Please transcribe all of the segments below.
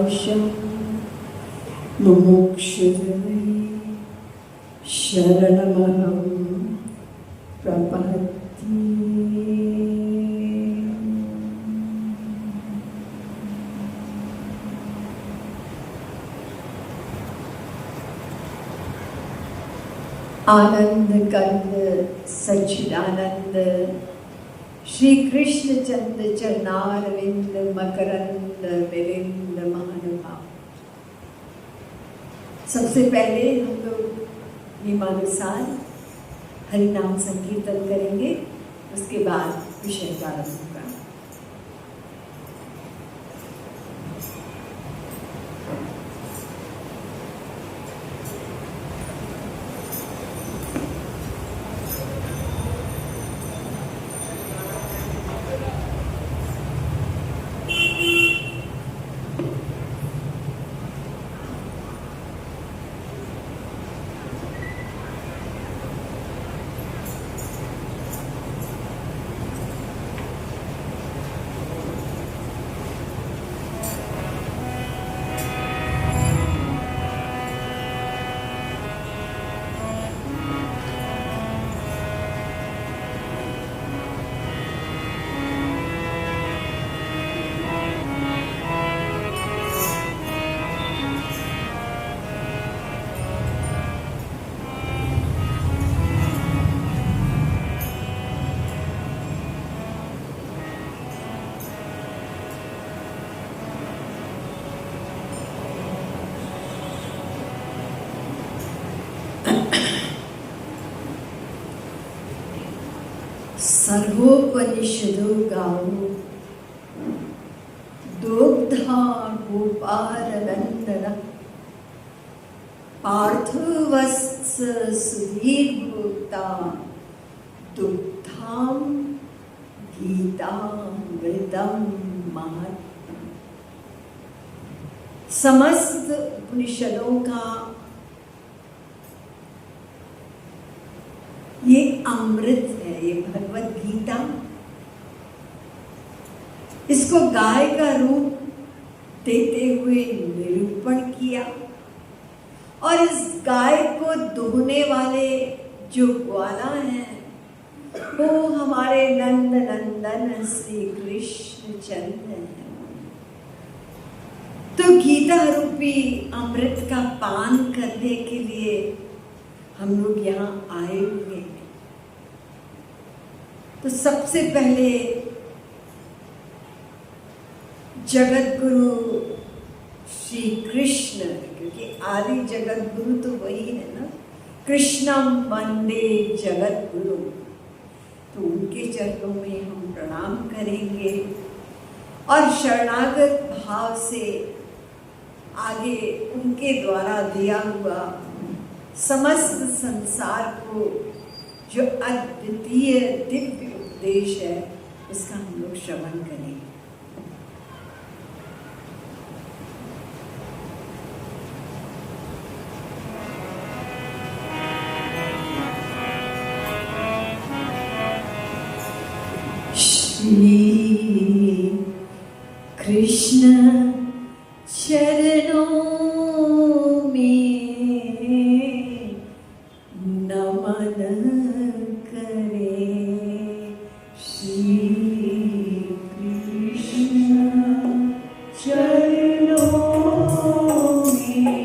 पाशं मुमुक्षुजने शरणमहं प्रपद्ये। आनंद कंद सच्चिदानंद श्री कृष्ण चंद्र चरणारविंद मकरंद मिलिंद महानुभाव। सबसे पहले हम लोग नियमानुसार हरिनाम संकीर्तन करेंगे, उसके बाद विषय प्रारंभ होगा। सर्वोपनिषदो गावो दुग्धा गोपालनंदन पार्थवत्स सुधीर्भूता दुग्धाम गीतामृतम महत्। समस्त उपनिषदों का ये अमृत है, ये भगवत गीता। इसको गाय का रूप देते हुए निरूपण किया और इस गाय को दुहने वाले जो ग्वाला हैं वो हमारे नंद नंदन श्री कृष्ण चंद्र हैं। तो गीता रूपी अमृत का पान करने के लिए हम लोग यहाँ आए हुए हैं। तो सबसे पहले जगत गुरु श्री कृष्ण, क्योंकि आदि जगत गुरु तो वही है ना, कृष्णम वंदे जगत गुरु, तो उनके चरणों में हम प्रणाम करेंगे और शरणागत भाव से आगे उनके द्वारा दिया हुआ समस्त संसार को जो अद्वितीय दिव्य उपदेश है उसका हम लोग श्रवण करेंगे। श्री कृष्ण चरणों में नमन करे, श्री कृष्ण चरणों में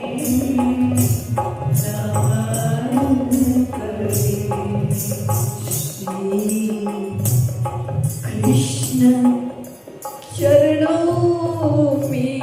नमन करे, श्री कृष्ण चरणों में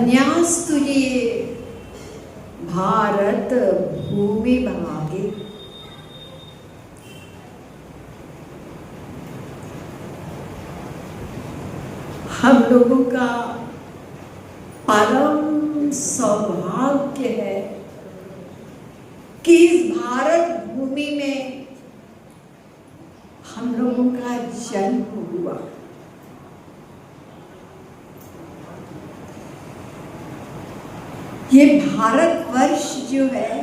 धन्यास्तु ये भारत भूमि भागे। हम लोगों का परम सौभाग्य है कि इस भारत भूमि में हम लोगों का जन्म हुआ। ये भारतवर्ष जो है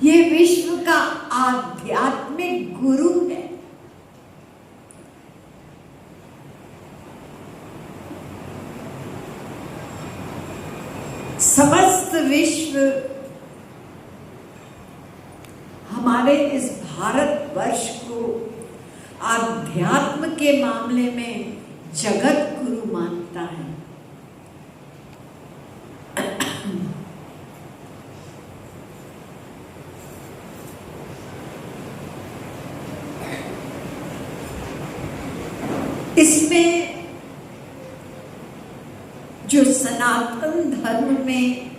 ये विश्व का आध्यात्मिक गुरु है। समस्त विश्व हमारे इस भारतवर्ष को आध्यात्म के मामले में जगत गुरु मानता है। इसमें जो सनातन धर्म में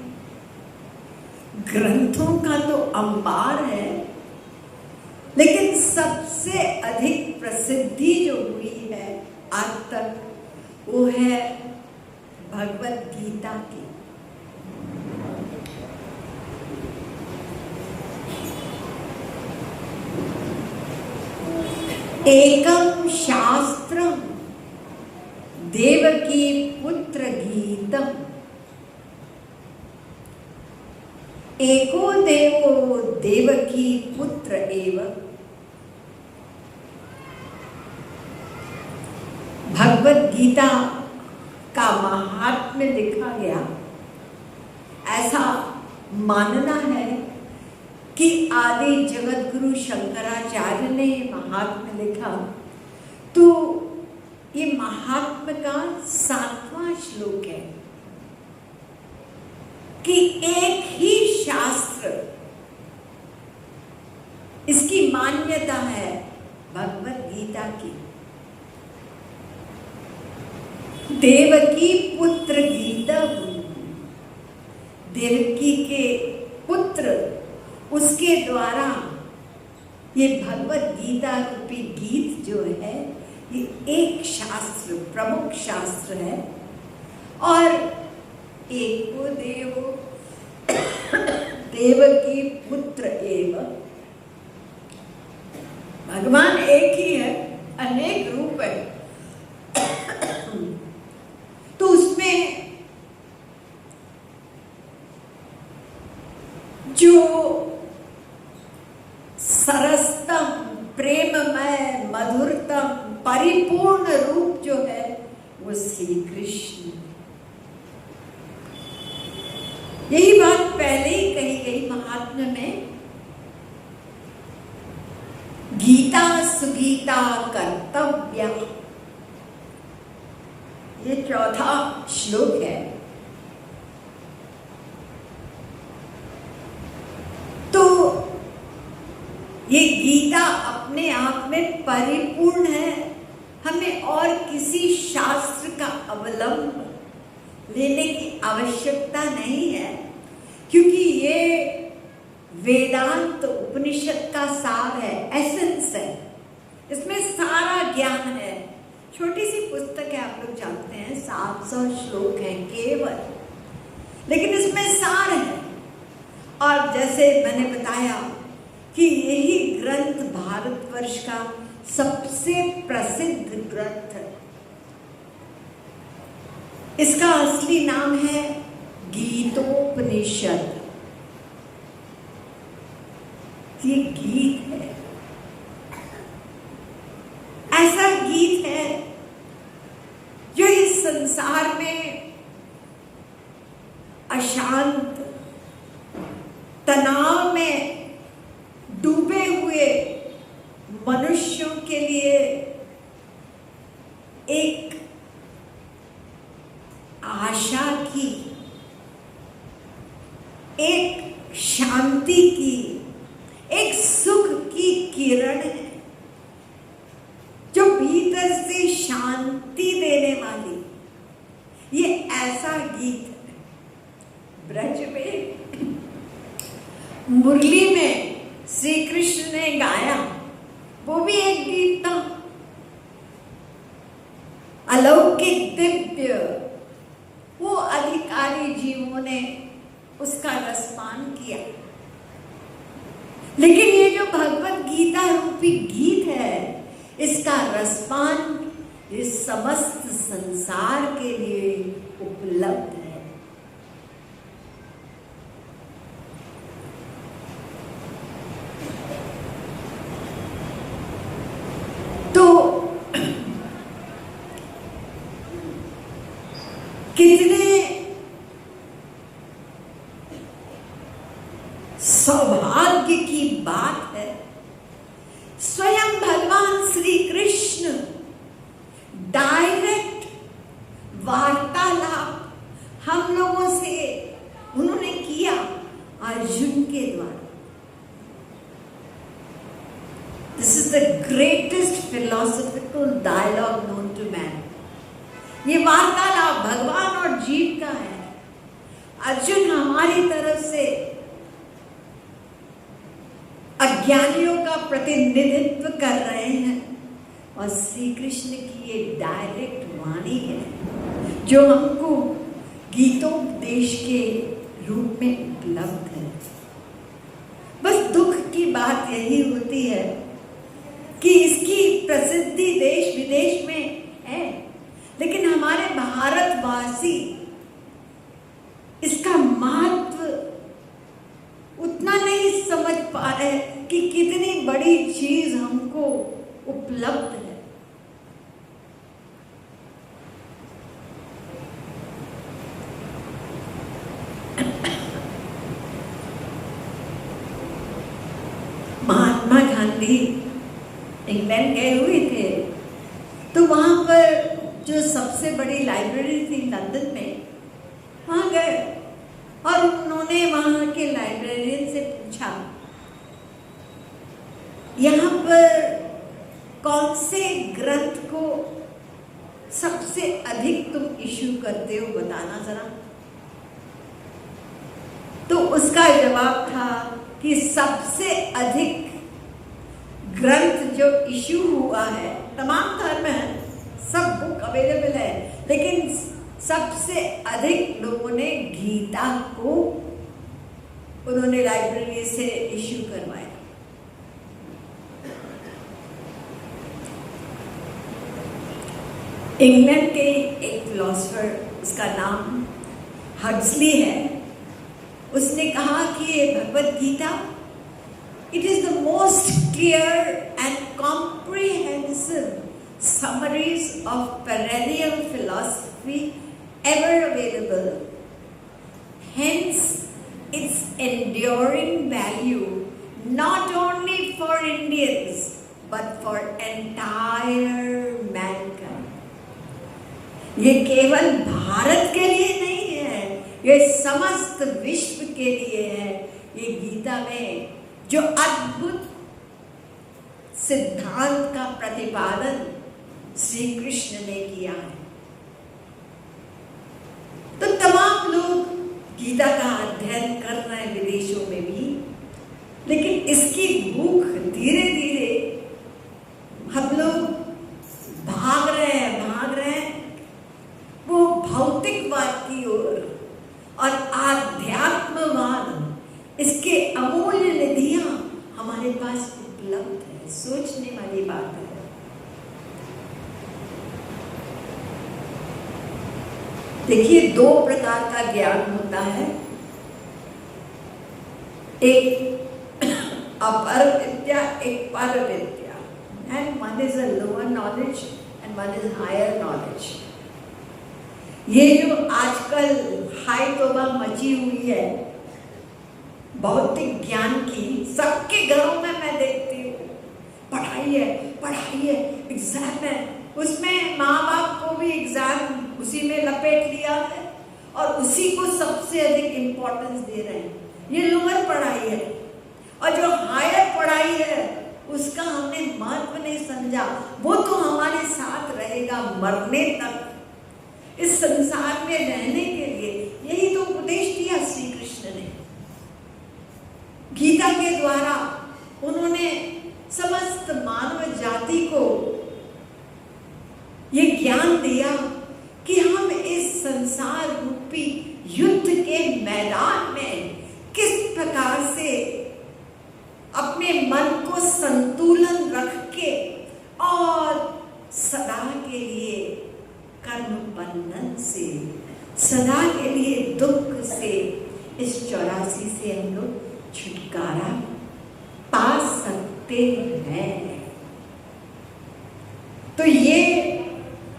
ग्रंथों का तो अंबार है, लेकिन सबसे अधिक प्रसिद्धि जो हुई है आज तक वो है भगवत गीता की। एकम शास्त्रम देवकी पुत्र गीतम, एको देवो देवकी पुत्र एव। भगवत गीता का महात्म्य लिखा गया। ऐसा मानना है कि आदि जगत गुरु शंकराचार्य ने महात्म्य लिखा, तो ये महात्म्य का 7वां श्लोक है कि एक ही शास्त्र, इसकी मान्यता है भगवत गीता की। देवकी पुत्र गीता, देवकी के पुत्र उसके द्वारा ये भगवत गीता रूपी गीत जो है ये एक शास्त्र, प्रमुख शास्त्र है। और एको देवो देवकी पुत्र एव, भगवान एक ही है, अनेक रूप है। तो उसमें जो सरसतम, प्रेममय, मधुरतम, परिपूर्ण रूप जो है वो श्री कृष्ण। यही बात पहले ही कही गई महात्म्य में। गीता सुगीता कर्तव्या, ये 4था श्लोक है। तो ये गीता अपने आप में परिपूर्ण है। हमें और किसी शास्त्र का अवलंब लेने की आवश्यकता नहीं है, क्योंकि ये वेदांत उपनिषद का सार है, एसेंस है। इसमें सारा ज्ञान है। छोटी सी पुस्तक है, आप लोग जानते हैं, 700 श्लोक हैं केवल, लेकिन इसमें सार है। और जैसे मैंने बताया कि यही ग्रंथ भारतवर्ष का सबसे प्रसिद्ध ग्रंथ है। इसका असली नाम है गीतोपनिषद। ये गीत है, ऐसा गीत है जो इस संसार में अशांत, तनाव में डूबे हुए मनुष्यों के लिए एक आशा की, एक शांति की, एक सुख की किरण है, जो भीतर से शांति देने वाली। ये ऐसा गीत है, ब्रज में मुरली में श्री कृष्ण ने गाया, वो भी एक गीत था, अलौकिक दिव्य। वो अधिकारी जीवों ने उसका रसपान किया। लेकिन ये जो भगवत गीता रूपी गीत है, इसका रसपान इस समस्त संसार के लिए उपलब्ध है। तो कितने सौभाग्य की बात है, स्वयं भगवान श्री कृष्ण डायरेक्ट वार्तालाप हम लोगों से उन्होंने किया अर्जुन के द्वारा। This is the greatest philosophical dialogue known to man. ये वार्तालाप भगवान और जीव का है। अर्जुन हमारी तरफ से अज्ञानियों का प्रतिनिधित्व कर रहे हैं और श्री कृष्ण की ये डायरेक्ट वाणी है जो हमको गीतोपदेश के रूप में उपलब्ध है। बस दुख की बात यही होती है कि इसकी प्रसिद्धि देश विदेश में है, लेकिन हमारे भारतवासी इसका महत्व उतना नहीं समझ पा रहे कि कितनी बड़ी चीज हमको उपलब्ध है। महात्मा गांधी इंग्लैंड गए हुए थे, तो वहां पर जो सबसे बड़ी लाइब्रेरी थी लंदन में, वहां गए और उन्होंने वहां के लाइब्रेरियन से पूछा, यहाँ पर कौन से ग्रंथ को सबसे अधिक तुम इश्यू करते हो, बताना जरा। तो उसका जवाब था कि सबसे अधिक ग्रंथ जो इश्यू हुआ है, तमाम धर्म है, सब बुक अवेलेबल है, लेकिन सबसे अधिक लोगों ने गीता को उन्होंने लाइब्रेरी से इश्यू करवाया। इंग्लैंड के एक फिलोसफर, उसका नाम हक्सली है, उसने कहा कि ये Bhagavad Gita it is the most clear and comprehensive summaries of perennial philosophy ever available. Hence, its enduring value not only for Indians but for entire mankind. ये केवल भारत के लिए नहीं है, ये समस्त विश्व के लिए है। ये गीता में जो अद्भुत सिद्धांत का प्रतिपादन श्री कृष्ण ने किया है, तो तमाम लोग गीता का अध्ययन कर रहे हैं विदेशों में भी, लेकिन इसकी भूख धीरे धीरे हम लोग भाग रहे हैं वो भौतिकवाद की ओर, और आध्यात्मवाद, इसके अमूल्य निधियां हमारे पास उपलब्ध है। सोचने वाली बात है। देखिए, दो प्रकार का ज्ञान होता है, एक अपर विद्या, एक पर विद्या, and one is a lower knowledge and one is higher knowledge. ये जो आजकल हाई तौबा मची हुई है भौतिक ज्ञान की, सबके घरों में मैं देखती हूँ, पढ़ाई है, एग्जाम है, उसमें माँ बाप को भी एग्जाम उसी में लपेट लिया है और उसी को सबसे अधिक इम्पोर्टेंस दे रहे हैं। ये लोअर पढ़ाई है, और जो हायर पढ़ाई है उसका हमने महत्व नहीं समझा। वो तो हमारे साथ रहेगा मरने तक, इस संसार में रहने के लिए यही तो उपदेश दिया श्री कृष्ण ने। गीता के द्वारा उन्होंने समस्त मानव जाति को ये ज्ञान दिया कि हम इस संसार रूपी युद्ध के मैदान में किस प्रकार से अपने मन को संतुलन रख के और सदा के लिए कर्म बंधन से, सदा के लिए दुख से, इस 84 से हम लोग छुटकारा पा सकते हैं। तो ये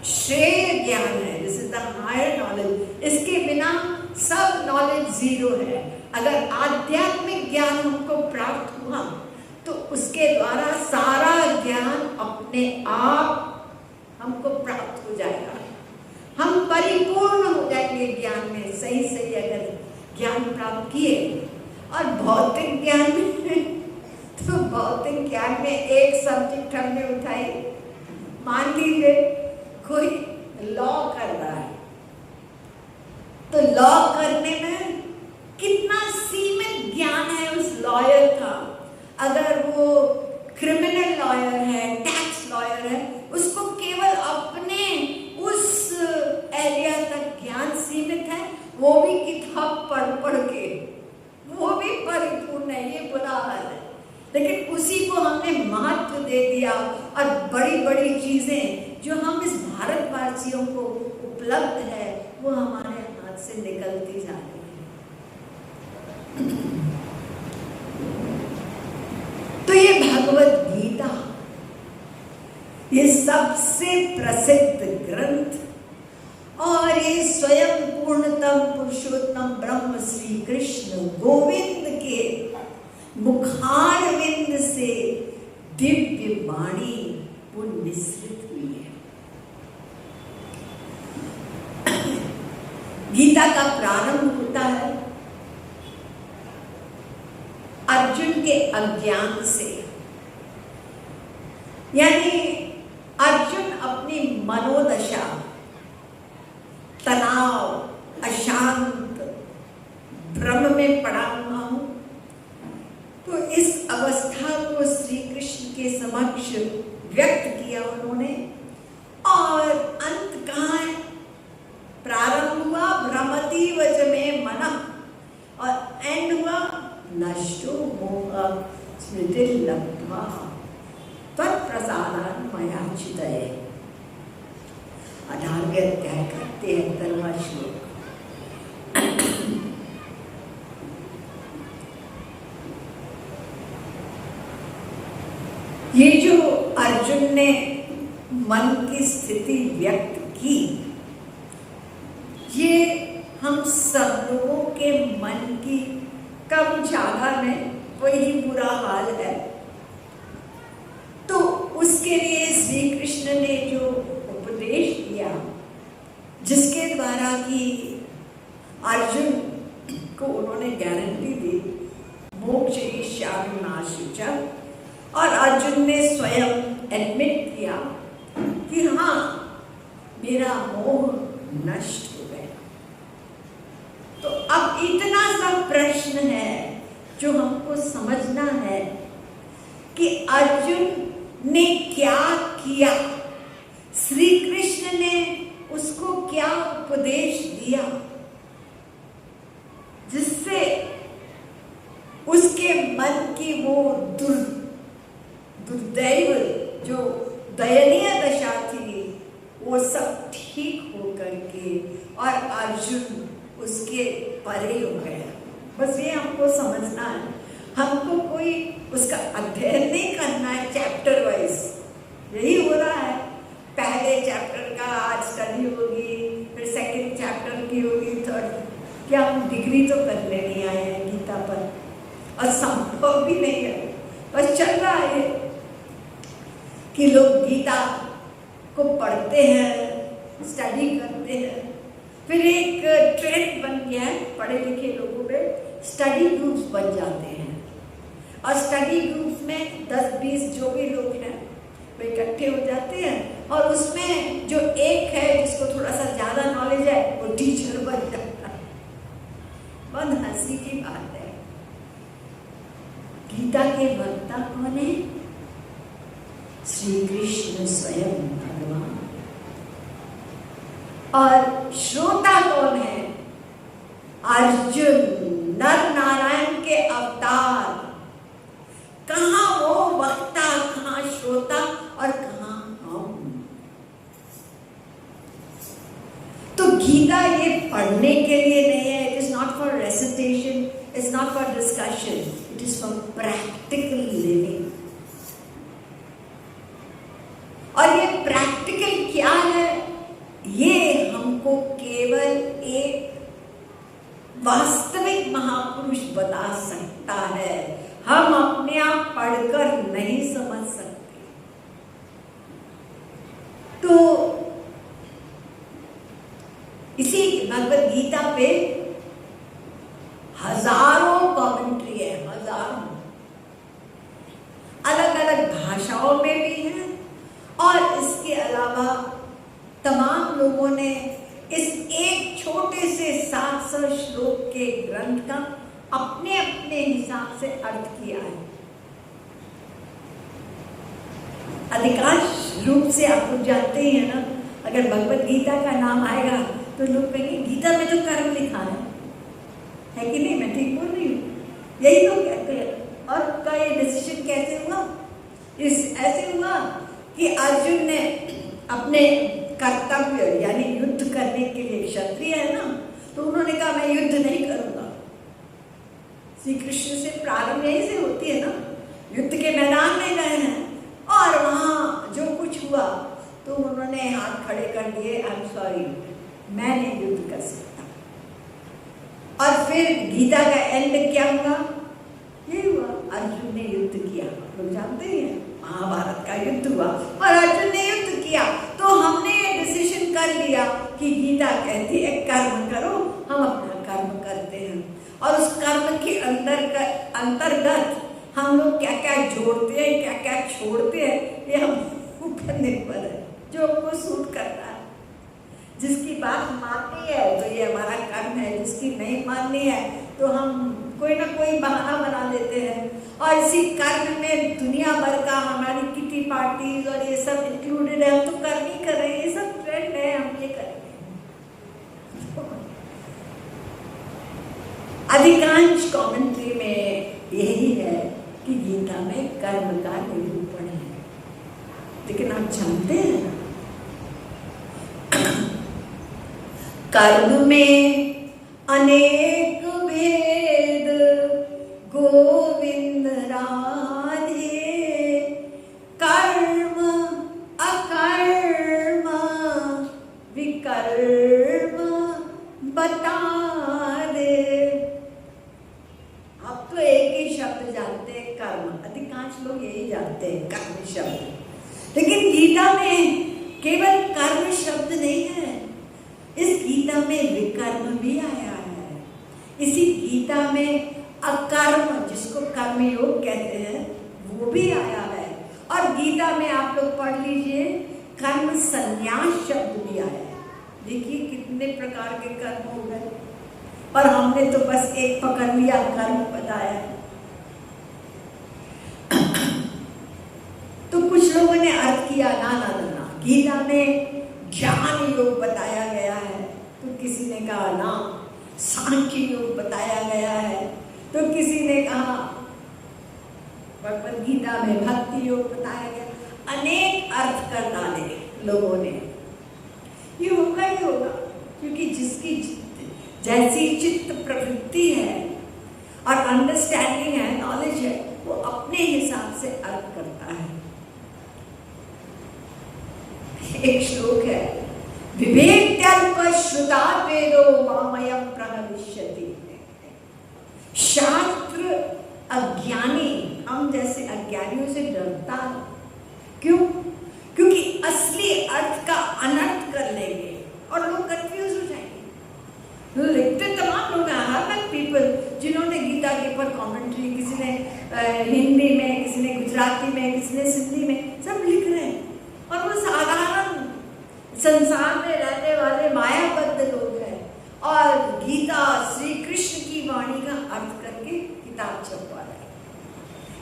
श्रेय ज्ञान है, this is the higher knowledge. इसके बिना सब नॉलेज जीरो है। अगर आध्यात्मिक ज्ञान हमको प्राप्त हुआ तो उसके द्वारा सारा ज्ञान अपने आप हमको प्राप्त हो जाएगा। हम परिपूर्ण हो जाएंगे ज्ञान में, सही सही अगर ज्ञान प्राप्त किए। और भौतिक ज्ञान में तो भौतिक ज्ञान में एक सब्जेक्ट हमने उठाई, मान लीजिए कोई लॉ कर रहा है, तो लॉ करने में कितना सीमित ज्ञान है उस लॉयर का। अगर वो क्रिमिनल लॉयर है, टैक्स लॉयर है, उसको केवल अपने उस एरिया तक ज्ञान सीमित है, वो भी किताब पढ़ पढ़ के, वो भी परिपूर्ण है, ये बुरा हाल है। लेकिन उसी को हमने महत्व दे दिया और बड़ी बड़ी चीजें जो हम इस भारतवासियों को उपलब्ध है वो हमारे हाथ से निकलती जा रही है। तो ये भगवत गीता, ये सबसे प्रसिद्ध ग्रंथ और ये स्वयं पूर्णतम पुरुषोत्तम ब्रह्म श्री कृष्ण गोविंद के मुखारविंद से दिव्य वाणी वो निसृत हुई है। गीता का प्रारंभ होता है अर्जुन के अज्ञान से, यानी अर्जुन अपनी मनोदशा, तनाव, अशांत, भ्रम में पड़ा हुआ हूं, तो इस अवस्था को श्री कृष्ण के समक्ष व्यक्त किया उन्होंने। और अंत कहाँ है? प्रारंभ हुआ भ्रमति वच में मनः और एंड हुआ नष्टो मोह स्मृति लब्ध्वा तत्प्रसादान मया चिदये। 18वें अध्याय का 73वां श्लोक। ये जो अर्जुन ने मन की स्थिति व्यक्त की, ये हम सब लोगों के मन की कम ज्यादा में वही बुरा हाल है। तो उसके लिए श्री कृष्ण ने जो उपदेश दिया, जिसके द्वारा कि अर्जुन को उन्होंने गारंटी दी मोक्षयिष्यामि मा शुचा, और अर्जुन ने स्वयं एडमिट किया कि हाँ मेरा मोह नष्ट हो गया। तो अब इतना सा प्रश्न है जो हमको समझना है कि अर्जुन ने क्या किया, श्री कृष्ण ने उसको क्या उपदेश दिया जिससे उसके मन की वो दुर्दैव जो दयनीय दशा थी वो सब ठीक हो करके और अर्जुन उसके परे हो गया। बस ये हमको समझना है, हमको कोई उसका अध्ययन नहीं करना है चैप्टर वाइज। यही हो रहा है, पहले चैप्टर का आज स्टडी होगी, फिर सेकंड चैप्टर की होगी, थर्ड। क्या हम डिग्री तो करने नहीं आए हैं गीता पर, और संभव भी नहीं है। बस चल रहा है कि लोग गीता को पढ़ते हैं, स्टडी करते हैं, फिर एक ट्रेंड बन गया है पढ़े लिखे लोगों में, स्टडी ग्रुप्स बन जाते हैं और स्टडी ग्रुप्स में 10-20 जो भी लोग हैं वे इकट्ठे हो जाते हैं और उसमें जो एक है जिसको थोड़ा सा ज़्यादा नॉलेज कृष्ण स्वयं भगवान। और श्रोता कौन है? अर्जुन, नर नारायण के अवतार। कहाँ वो वक्ता, कहाँ श्रोता और कहाँ हम। तो गीता ये पढ़ने के लिए नहीं है। It is not for recitation, it's not for discussion, it is for practical living. और ये प्रैक्टिकल क्या है? ये हमको केवल एक वास्तविक महापुरुष बता सकता है। हम अपने आप पढ़कर नहीं समझ सकते। तो इसी भगवद गीता पे हजारों कमेंट्री है, हजारों, अलग अलग भाषाओं में भी है। और इसके अलावा तमाम लोगों ने इस एक छोटे से 700 श्लोक के ग्रंथ का अपने अपने हिसाब से अर्थ किया है। अधिकांश रूप से आप लोग जानते ही है ना, अगर भगवद गीता का नाम आएगा तो लोग कहेंगे गीता में तो कर्म लिखा है कि नहीं? मैं ठीक बोल रही हूँ? यही तो कहते हैं। और का ये डिसीजन कैसे हुआ? ऐसे हुआ कि अर्जुन ने अपने कर्तव्य यानी युद्ध करने के लिए, क्षत्रिय है ना, तो उन्होंने कहा मैं युद्ध नहीं करूंगा। श्री कृष्ण से प्रारंभ यही से होती है ना, युद्ध के मैदान में गए हैं और वहां जो कुछ हुआ तो उन्होंने हाथ खड़े कर दिए, आई एम सॉरी, मैं नहीं युद्ध कर सकता। और फिर गीता का एंड क्या हुआ? ये हुआ, अर्जुन ने युद्ध किया। आप लोग जानते हैं महाभारत का युद्ध हुआ और अर्जुन ने युद्ध किया। तो हमने ये डिसीजन कर लिया कि गीता कहती है कर्म करो, हम अपना कर्म करते हैं। और उस कर्म के अंतर्गत हम लोग क्या क्या जोड़ते हैं, क्या क्या छोड़ते हैं, ये हम ऊपर निर्भर है, जो हमको सूट करता है। जिसकी बात माननी है तो ये हमारा कर्म है, जिसकी नहीं माननी है तो हम कोई ना कोई बहाना बना लेते हैं। और इसी कर्म में दुनिया भर का हमारी किटी पार्टीज और ये सब इंक्लूडेड है। हम तो कर्म ही कर रहे हैं, ये सब ट्रेंड है, हम ये करेंगे। अधिकांश कमेंट्री में यही है कि गीता में कर्म का निरूपण है। लेकिन आप जानते हैं कर्म में अनेक भेद गोविंद राधे, कर्म अकर्म विकर्म बता दे। आप तो एक ही शब्द जानते हैं, कर्म। अधिकांश लोग यही जानते हैं, कर्म शब्द। लेकिन गीता में केवल कर्म शब्द नहीं है, इस गीता में विकर्म भी आया है। इसी गीता में अकर्म, जिसको कर्मयोग कहते हैं, वो भी आया है। और गीता में आप लोग पढ़ लीजिए, कर्म संन्यास शब्द भी आया है। देखिए कितने प्रकार के कर्म हो गए, पर हमने तो बस एक पकड़ लिया, कर्म बताया। तो कुछ लोगों ने अर्थ किया ना ना ना, गीता में ज्ञान योग बताया गया है, तो किसी ने कहा ना सांख्य योग बताया गया है, तो किसी ने कहा भगवद गीता में भक्ति योग बताया गया। अनेक अर्थ कर डाले लोगों ने। ये होगा ही होगा, क्योंकि जिसकी जैसी चित्त प्रवृत्ति है और अंडरस्टैंडिंग है, नॉलेज है, वो अपने हिसाब से अर्थ करता है। एक श्लोक है, विवेक्यल्प श्रुता वेदो मामयम प्रहविष्यति। शास्त्र अज्ञानी, हम जैसे अज्ञानियों से डरता है। क्यों? क्योंकि असली अर्थ का अनर्थ कर लेंगे और लोग कंफ्यूज हो जाएंगे। लिखते तमाम लोग हैं, हर पीपल जिन्होंने गीता के ऊपर कमेंट्री, किसी ने हिंदी में, किसी ने गुजराती में, किसी ने सिंधी में, सब लिख रहे हैं। और वो साधारण संसार में रहने वाले मायाबद्ध लोग हैं और गीता श्री कृष्ण की वाणी का अर्थ करके किताब छपवा रहे हैं।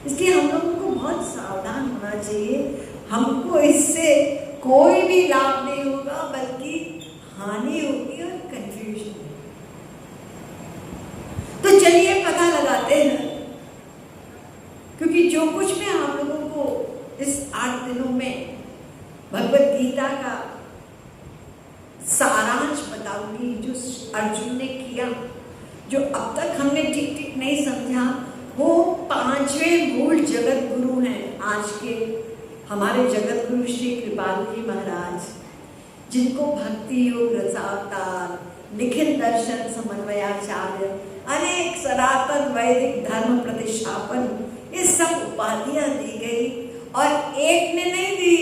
इसलिए हम लोगों को बहुत सावधान होना चाहिए। हमको इससे कोई भी लाभ नहीं होगा, बल्कि हानि होगी और कंफ्यूजन। तो चलिए पता लगाते हैं, क्योंकि जो कुछ मैं आप लोगों को इस 8 दिनों में भगवत गीता का सारांश बताऊंगी, जो अर्जुन ने किया, जो अब तक हमने ठीक ठीक नहीं समझा, वो 5वें मूल जगत गुरु हैं आज के हमारे जगत गुरु श्री कृपालु जी महाराज, जिनको भक्ति योग रसावतार, निखिल दर्शन समन्वयाचार्य, अनेक सनातन वैदिक धर्म प्रतिष्ठापन, ये सब उपाधियां दी गई। और एक ने नहीं दी,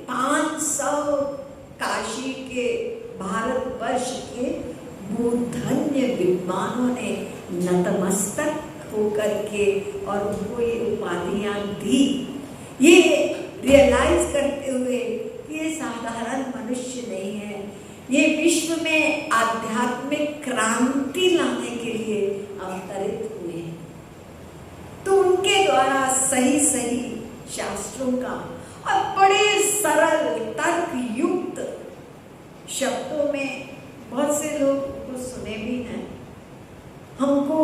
500 काशी के भारतवर्ष के मूर्धन्य विद्वानों ने नतमस्तक होकर के और उनको ये उपाधियां दी, ये रियलाइज करते हुए कि ये साधारण मनुष्य नहीं है, ये विश्व में आध्यात्मिक क्रांति लाने के लिए अवतरित हुए हैं। तो उनके द्वारा सही सही शास्त्रों का और बड़े सरल तर्क युक्त शब्दों में, बहुत से लोग को सुने भी हैं, हमको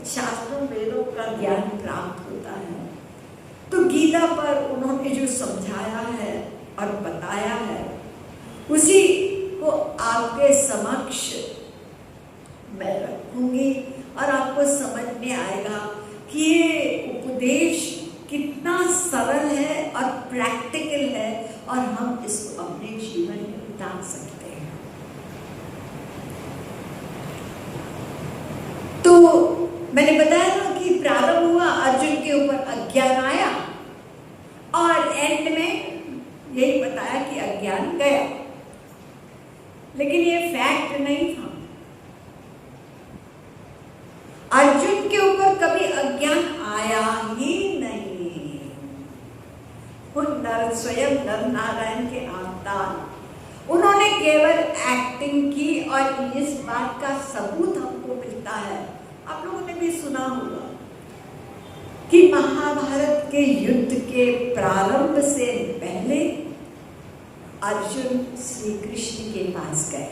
शास्त्रों वेदों का ज्ञान प्राप्त होता है। तो गीता पर उन्होंने जो समझाया है और बताया है, उसी को आपके समक्ष मैं रखूंगी और आपको समझ में आएगा कि ये उपदेश कितना सरल है और प्रैक्टिकल है, और हम इसको अपने जीवन में उतार सकते हैं। तो मैंने बताया ना कि प्रारंभ हुआ, अर्जुन के ऊपर अज्ञान आया और एंड में यही बताया कि अज्ञान गया, लेकिन ये फैक्ट नहीं था। अर्जुन के ऊपर कभी अज्ञान आया ही नहीं। उन स्वयं नर नारायण के अवतार, उन्होंने केवल एक्टिंग की, और इस बात का सबूत हमको मिलता है, आप लोगों ने भी सुना होगा कि महाभारत के युद्ध के प्रारंभ से पहले अर्जुन श्री कृष्ण के पास गए,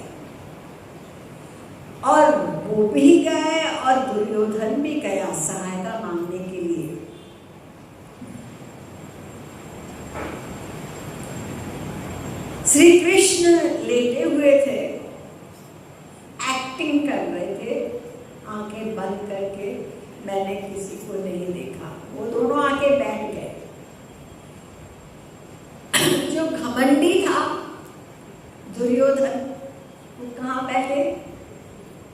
और वो भी गए और दुर्योधन भी गया सहायता मांगने के लिए। श्री कृष्ण लेटे हुए थे, एक्टिंग कर रहे थे, आंखें बंद करके, मैंने किसी को नहीं देखा। वो दोनों आके बैठ गए। जो घमंडी था दुर्योधन, वो कहाँ बैठे?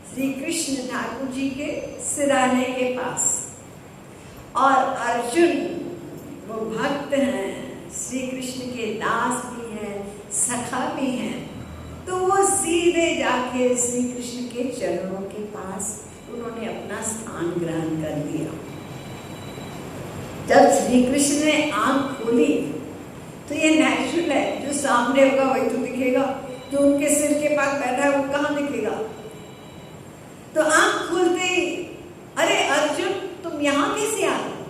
श्री कृष्ण ठाकुर जी के सिराने के पास। और अर्जुन वो भक्त हैं, श्री कृष्ण के दास भी हैं, सखा भी हैं, तो वो सीधे जाके श्री कृष्ण के चरणों के पास उन्होंने अपना स्थान ग्रहण कर लिया। जब श्री कृष्ण ने आंख खोली तो ये नेचुरल है, जो सामने होगा वही तो दिखेगा, जो उनके सिर के पास बैठा है वो कहाँ दिखेगा। तो आंख खुलते ही, अरे अर्जुन तुम यहाँ कैसे आ गए?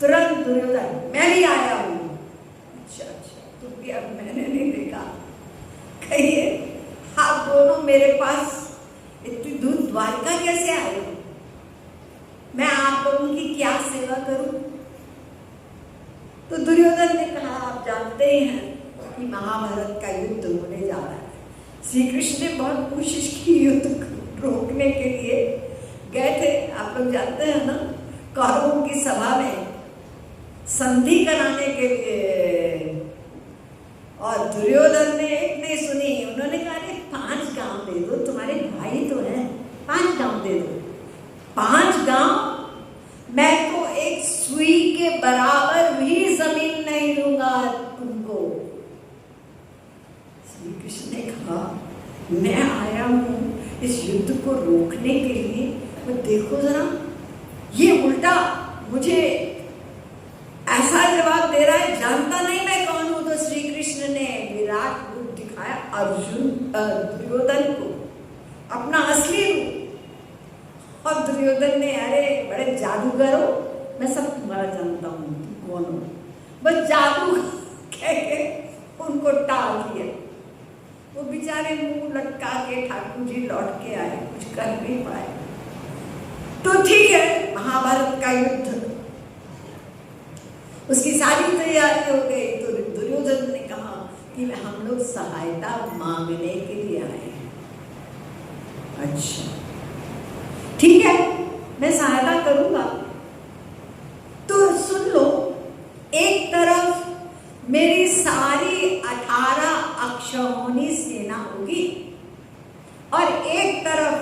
तुरंत दुर्योधन, मैं भी आया हूँ। अच्छा अच्छा, तुम भी, अब मैंने नहीं देखा, कहिए आप दोनों मेरे पास इतनी दूर द्वारका कैसे आए हो? मैं आप लोगों की क्या सेवा करूं? तो दुर्योधन ने कहा, आप जानते ही हैं कि महाभारत का युद्ध होने जा रहा है। श्री कृष्ण ने बहुत कोशिश की युद्ध रोकने के लिए, गए थे, आप लोग जानते हैं ना, कौरवों की सभा में संधि कराने के लिए, और दुर्योधन ने एक नहीं सुनी। उन्होंने कहा, 5 गांव दे दो, तुम्हारे भाई तो हैं, 5 गांव दे दो। 5 गांव? मैं तो एक सुई के बराबर भी जमीन नहीं दूंगा तुमको। श्री कृष्ण ने कहा, मैं आया हूं इस युद्ध को रोकने के लिए, तो देखो जरा, ये उल्टा मुझे ऐसा जवाब दे रहा है, जानता नहीं मैं कौन हूं। तो श्री कृष्ण ने विराट रूप दिखाया दुर्योधन को, अपना असली रूप। और दुर्योधन ने, अरे बड़े जादूगर हो, मैं सब तुम्हारा जानता हूँ, तुम कौन हो, बस जादू कह के उनको टाल दिया। वो बेचारे मुंह लटका के ठाकुर जी लौट के आए, कुछ कर नहीं पाए। तो ठीक है, महाभारत का युद्ध, उसकी सारी तैयारी हो गई। तो दुर्योधन ने कहा कि हम लोग सहायता मांगने के लिए आए हैं। अच्छा ठीक है, मैं सहायता करूंगा। तो सुन लो, एक तरफ मेरी सारी 18 अक्षौहिणी सेना होगी और एक तरफ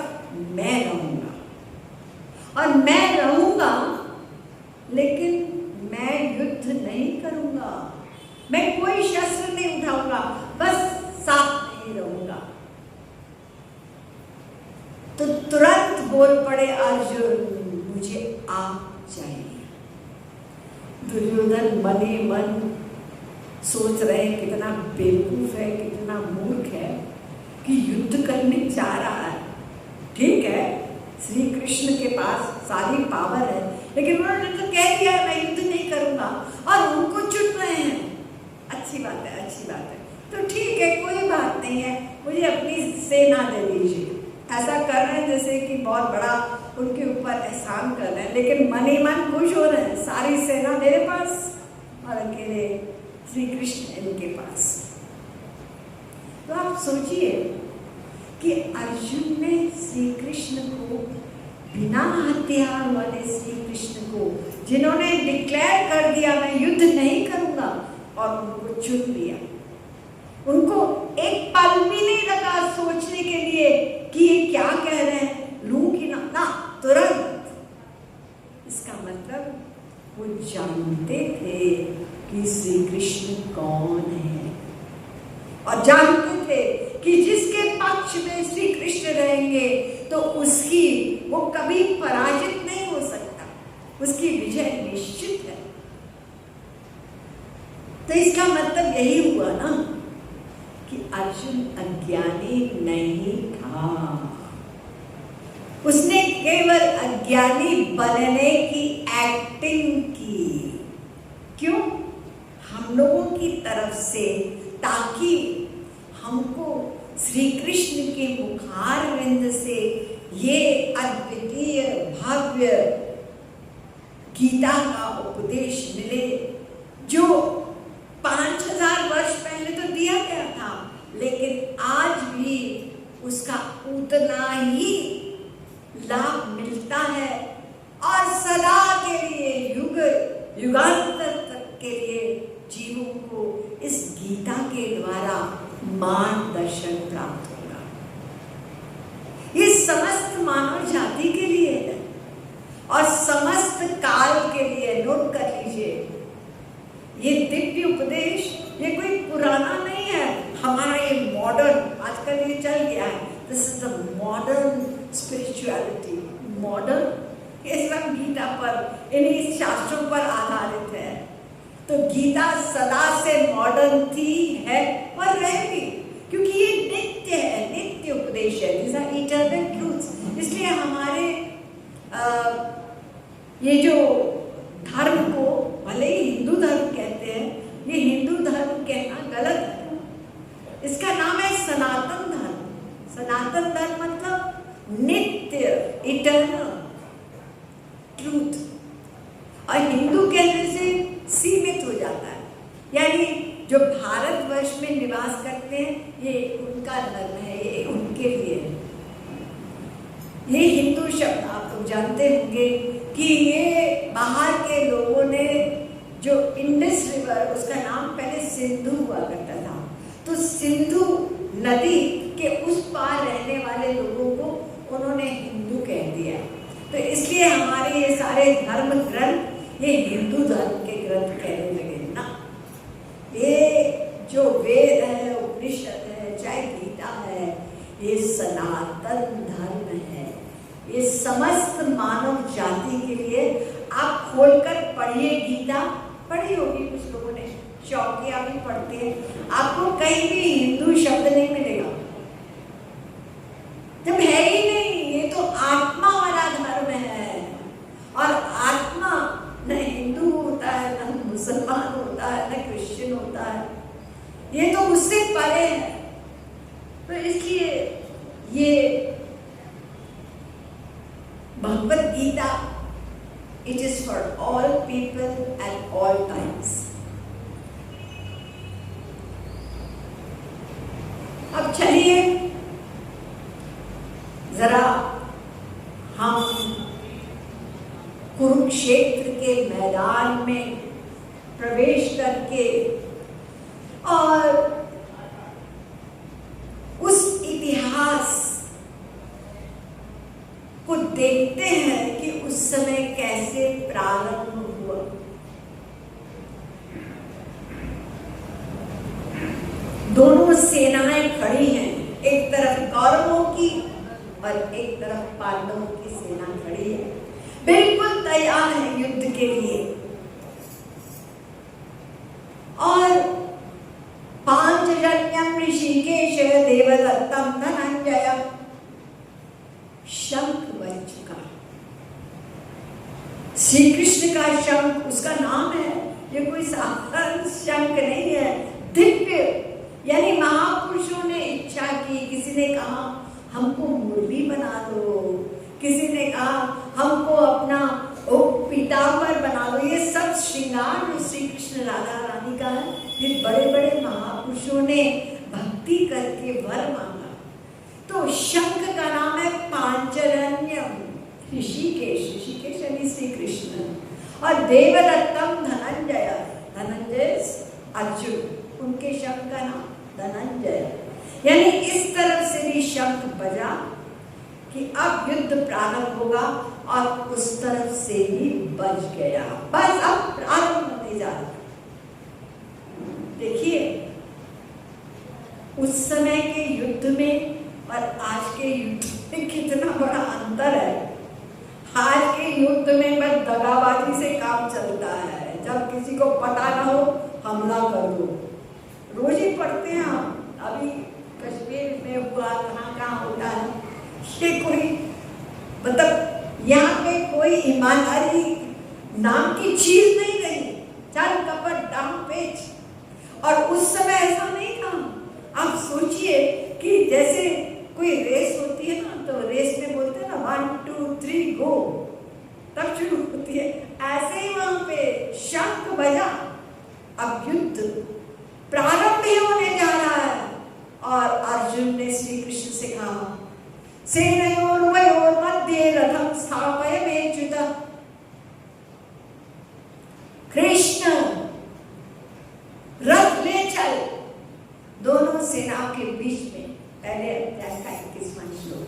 मैं रहूंगा। और मैं रहूंगा लेकिन मैं युद्ध नहीं करूंगा, मैं कोई शस्त्र नहीं उठाऊंगा, बस साथ ही रहूंगा। तो तुरंत बोल पड़े अर्जुन, मुझे आप चाहिए। दुर्योधन मने मन सोच रहे हैं कितना बेवकूफ है, कितना मूर्ख है कि युद्ध करने जा रहा है। ठीक है, श्री कृष्ण के पास सारी पावर है, लेकिन उन्होंने तो कह दिया मैं युद्ध नहीं करूंगा और उनको चुन रहे हैं। अच्छी बात है, अच्छी बात है। तो ठीक है, कोई बात नहीं है, मुझे अपनी सेना दे दीजिए। ऐसा कर रहे हैं जैसे कि बहुत बड़ा उनके ऊपर एहसान कर रहे हैं, लेकिन मन ही मन खुश हो रहे हैं, सारी सेना मेरे पास और अकेले श्री कृष्ण इनके पास। तो आप सोचिए कि अर्जुन ने श्री कृष्ण को, बिना हथियार वाले श्री कृष्ण को, जिन्होंने डिक्लेयर कर दिया मैं युद्ध नहीं करूंगा, और उनको चुन लिया। उनको एक पल भी नहीं लगा सोचने के लिए कि ये क्या कह रहे हैं, लूं कि ना, तुरंत। इसका मतलब वो जानते थे कि श्री कृष्ण कौन है, और जानते थे कि जिसके पक्ष में श्री कृष्ण रहेंगे तो उसकी, वो कभी पराजित नहीं हो सकता, उसकी विजय निश्चित है। तो इसका मतलब यही हुआ ना कि अर्जुन अज्ञानी नहीं था, उसने केवल अज्ञानी बनने की एक्टिंग की। क्यों? हम लोगों की तरफ से, ताकि हमको श्री कृष्ण के मुखारविंद से ये अद्वितीय भव्य गीता का उपदेश मिले, जो 5000 वर्ष पहले तो दिया गया था, लेकिन आज भी उसका उतना ही लाभ मिलता है और सदा के लिए, युग युगांतर तक के लिए जीवों को इस गीता के द्वारा मार्गदर्शन प्राप्त होगा। ये समस्त मानव जाति के लिए है और समस्त काल के लिए। नोट कर लीजिए, ये दिव्य उपदेश ये कोई पुराना नहीं है, हमारा ये मॉडर्न, आजकल ये चल गया है, this is the modern spirituality. Modern, ये सब गीता पर, इन्हीं शास्त्रों पर आधारित है। तो गीता सदा से मॉडर्न थी, है और रहेगी, क्योंकि ये नित्य है, नित्य उपदेश है, दिस आर इटर्नल ट्रूथ्स। इसलिए हमारे ये जो धर्म को भले ही हिंदू धर्म कहते हैं, ये हिंदू धर्म कहना गलत है। इसका नाम है सनातन धर्म। सनातन धर्म मतलब नित्य, इटर्नल ट्रूथ। और हिंदू कहने से सीमित हो जाता है, यानी जो भारतवर्ष में निवास करते हैं ये उनका धर्म है, ये उनके लिए है। ये हिंदू शब्द आप लोग जानते होंगे कि ये बाहर के लोगों ने, जो इंडस रिवर, उसका नाम पहले सिंधु हुआ करता था, तो सिंधु नदी के उस पार रहने वाले लोगों को उन्होंने हिंदू कह दिया। तो इसलिए हमारे ये सारे धर्म ग्रंथ ये हिंदू धर्म के ग्रंथ कहने लगे ना। ये जो वेद है, उपनिषद है, चाहे गीता है, ये सनातन धर्म है। ये समस्त मानव जाति के लिए। आप खोलकर पढ़िए गीता, पढ़ी होगी कुछ लोगों ने, शौकिया भी पढ़ते हैं, आपको कहीं भी हिंदू शब्द नहीं मिलेगा, जब है ही नहीं। ये तो आत्मा वाला धर्म है, और आत्मा न हिंदू होता है, न मुसलमान होता है, न क्रिश्चियन होता है, ये तो मुझसे परे है। तो इसलिए ये Bhagavad Gita, it is for all people at all times. अब चलिए जरा हम कुरुक्षेत्र के मैदान में प्रवेश करके और उस इतिहास को देखते हैं कि उस समय कैसे प्रारंभ हुआ। दोनों सेनाएं खड़ी हैं, एक तरफ कौरवों की और एक तरफ पांडवों की सेना खड़ी है, बिल्कुल तैयार है युद्ध के लिए। और पांचजन्यम ऋषिकेश देवदत्तम धनंजय, शंख बज चुका। श्री कृष्ण का शंख, उसका नाम है, ये कोई साधारण शंख नहीं है, दिव्य। यानी महापुरुषों ने इच्छा की, किसी ने कहा हमको मुरली बना दो, किसी ने कहा हमको अपना पीताम्बर बना दो। ये सब श्रृंगार जो श्री कृष्ण राधा रानी का है, ये बड़े बड़े महापुरुषों ने भक्ति करके वर मांगा। तो शंख का नाम है पांचजन्यम ऋषिकेश, ऋषिकेश यानी श्री कृष्ण। और देवदत्तम धनंजय, धनंजय अर्जुन, उनके शंख का नाम धनंजय। यानी इस तरफ से भी शंख बजा कि अब युद्ध प्रारंभ होगा, और उस तरफ से भी बज गया। बस अब प्रारंभ होने जा रहा। देखिए उस समय के युद्ध में और आज के युद्ध में कितना बड़ा अंतर है। आज के युद्ध में बस दगाबाजी से काम चलता है, जब किसी को पता ना हो हमला कर दो। रोज ही पढ़ते हैं हम, अभी कश्मीर में हुआ, कहाँ होता है। ये कोई मतलब यहाँ पे कोई ईमानदारी नाम की चीज नहीं रही, चल कपट दाम पेच। और उस समय ऐसा नहीं था। आप सोचिए कि जैसे कोई रेस होती है ना, तो रेस में बोलते हैं ना 1 2 3 गो, तब शुरू होती है। ऐसे ही वहां पे शंख बजा, अब युद्ध प्रारंभ ही होने जा रहा है। और अर्जुन ने श्री कृष्ण से कहा, सेनयोरुभयोर मध्ये रथम स्थापयामेच्युत। कृष्ण रथ ले चल। दोनों सेनाओं के बीच में पहले अध्याय का 21वां श्लोक।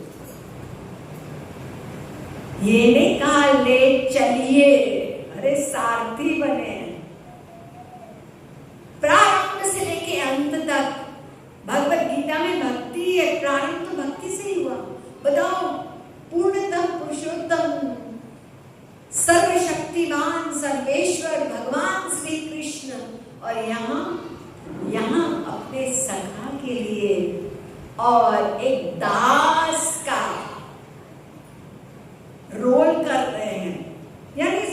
ये नहीं कहा ले चलिए, अरे सारथी बने। प्रारंभ से लेके अंत तक भगवत गीता में भक्ति है। प्रारंभ तो भक्ति से ही हुआ। बताओ, पूर्णतम पुरुषोत्तम सर्वशक्तिमान सर्वेश्वर भगवान श्री कृष्ण, और यहाँ अपने सखा के लिए और एक दास का रोल कर रहे हैं। यानी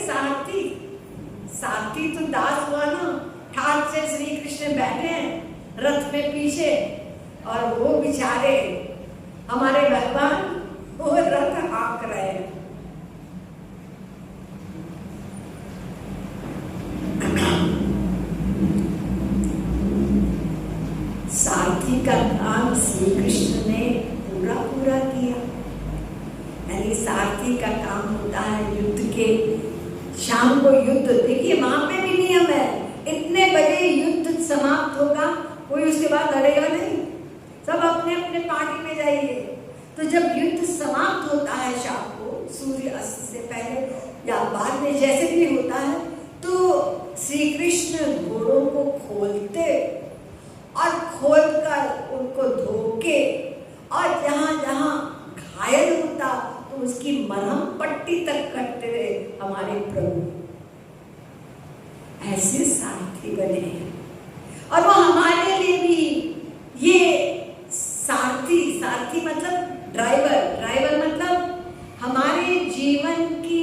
सारथी तो दास हुआ ना। ठाट से श्री कृष्ण बैठे हैं रथ में पीछे, और वो बेचारे हमारे भगवान वो रथ हाँक रहे हैं। सारथी का काम श्री कृष्ण ने पूरा किया। यानी सारथी का काम होता है युद्ध के, शाम को युद्ध। देखिए वहां पे भी नियम है, इतने बजे युद्ध समाप्त होगा, कोई उसके बाद लड़ेगा नहीं, सब अपने अपने पार्टी में जाइए। तो जब युद्ध समाप्त होता है शाम को, सूर्य अस्त से पहले या बाद में जैसे भी होता है, तो श्री कृष्ण घोड़ों को खोलते और खोलकर उनको धोके, और जहां जहां घायल होता तो उसकी मरहम पट्टी तक करते रहे हमारे प्रभु। ऐसे सारथी बने हैं। और वो हमारे लिए भी ये सारथी मतलब ड्राइवर मतलब हमारे जीवन की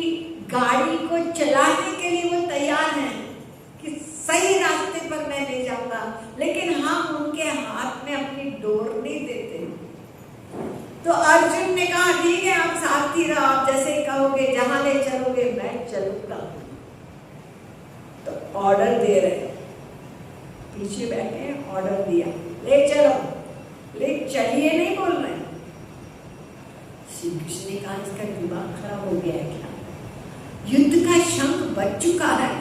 गाड़ी को चलाने के लिए वो तैयार हैं कि सही रास्ते पर मैं ले जाऊंगा, लेकिन हम डोर नहीं देते। तो अर्जुन ने कहा ठीक है, आप साथी रहो, आप जैसे कहोगे, जहां ले चलोगे मैं चलूंगा। तो ऑर्डर दे रहे, पीछे बैठे हैं, ऑर्डर दिया ले चलो, ले चलिए नहीं बोल रहे। श्री कृष्ण ने कहा इसका दिमाग खराब हो गया है क्या? युद्ध का शंख बज चुका है,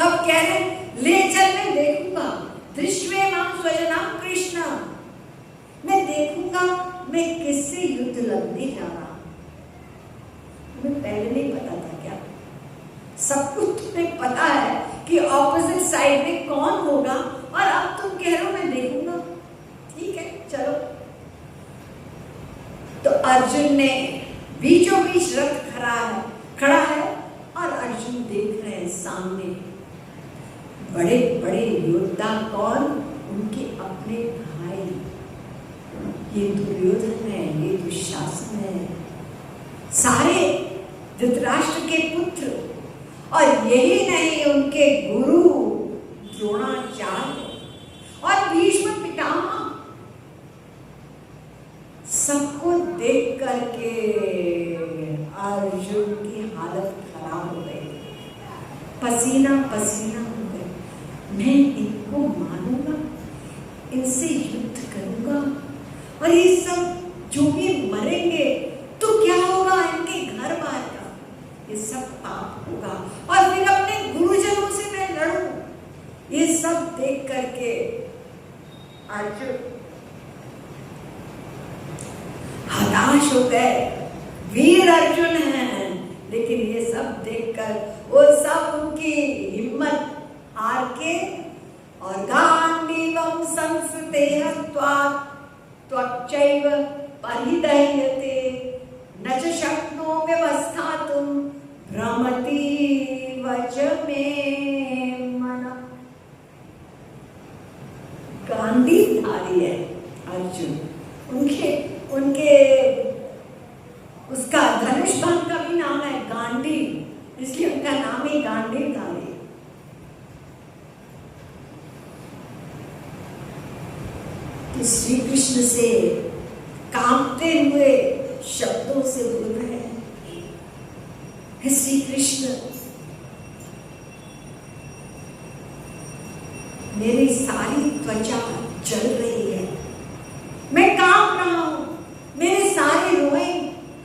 अब कह रहे ले चल, मैं देखूंगा। दृष्ट्वे मां स्वजनम कृष्ण, मैं देखूंगा मैं किससे युद्ध लड़ने जा रहा हूं। तुम्हें पहले नहीं पता था क्या? सब कुछ तुम्हें पता है कि ऑपोजिट साइड में कौन होगा, और अब तुम कह रहे हो मैं देखूंगा। ठीक है चलो। तो अर्जुन ने बीचों बीच रथ खड़ा है और अर्जुन देख रहे हैं सामने बड़े बड़े योद्धा, कौन? उनके अपने भाई। ये दुर्योधन है, ये दुशासन है, सारे धृतराष्ट्र के पुत्र, और यही नहीं उनके गुरु द्रोणाचार्य और भीष्म पितामह। सबको देख करके अर्जुन की हालत खराब हो गई, पसीना पसीना हो गए। मैं इनको मानूंगा, इनसे युद्ध करूंगा, और ये सब जो भी मरेंगे तो क्या होगा इनके घर बार का? ये सब पाप होगा, और फिर अपने गुरुजनों से मैं लड़ूं। ये सब देख करके अर्जुन हताश हो गए। वीर अर्जुन हैं, लेकिन ये सब देखकर वो सब उनकी हिम्मत हार के, और गांडीवं संस्कृते हत्वा त्वच्चैव परिदह्यते न च शक्नोमि व्यवस्थातुं भ्रमति वच मे मनः। गांडीवधारी है अर्जुन, उनके उसका धनुष बाण का भी नाम है गांडीव, इसलिए उनका नाम ही गांडीवधारी। तो श्री कृष्ण से कांपते हुए शब्दों से बोल रहे हैं, हे श्री कृष्ण, मेरी सारी त्वचा जल रही है, मैं कांप रहा हूं, मेरे सारे रोए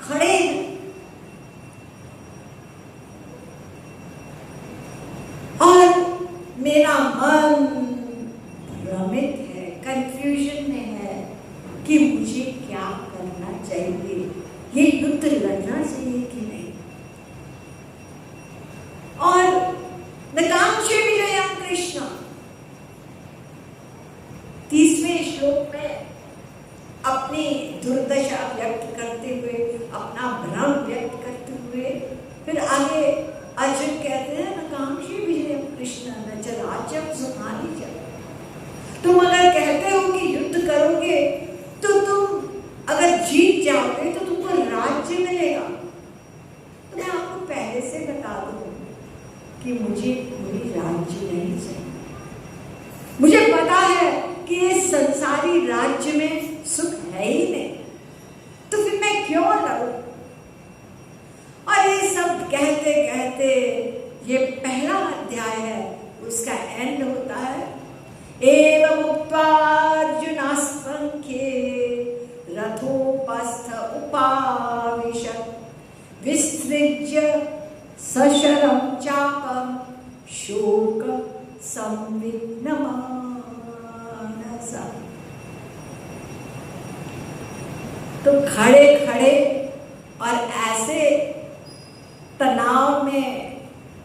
खड़े हैं, और मेरा मन भ्रमित है, कंफ्यूजन में है कि मुझे क्या करना चाहिए, ये युद्ध लड़ना चाहिए कि नहीं। और नकांक्षे विजयम कृष्ण, 30वें श्लोक में अपनी दुर्दशा व्यक्त करते हुए, अपना भ्रम व्यक्त करते हुए, फिर आगे अर्जुन कहते हैं नकांक्षी विजय कृष्ण न च राज्यम सुखानि च। तुम अगर कहते हो कि युद्ध करोगे तो तुम अगर जीत जाओगे तो तुमको राज्य मिलेगा। तो मैं आपको पहले से बता दूं कि मुझे कोई राज्य नहीं चाहिए। मुझे पता है कि इस संसारी राज्य में सुख है ही नहीं, तो फिर मैं क्यों लड़ूं? और ये सब कहते कहते ये पहला अध्याय है, उसका एंड होता है एवं उक्त्वा अर्जुनास्त्वंख्ये रथोपस्थ उपाविशत् विसृज्य सशरं चापं शोक संविघ्नमानसः। तो खड़े खड़े और ऐसे तनाव में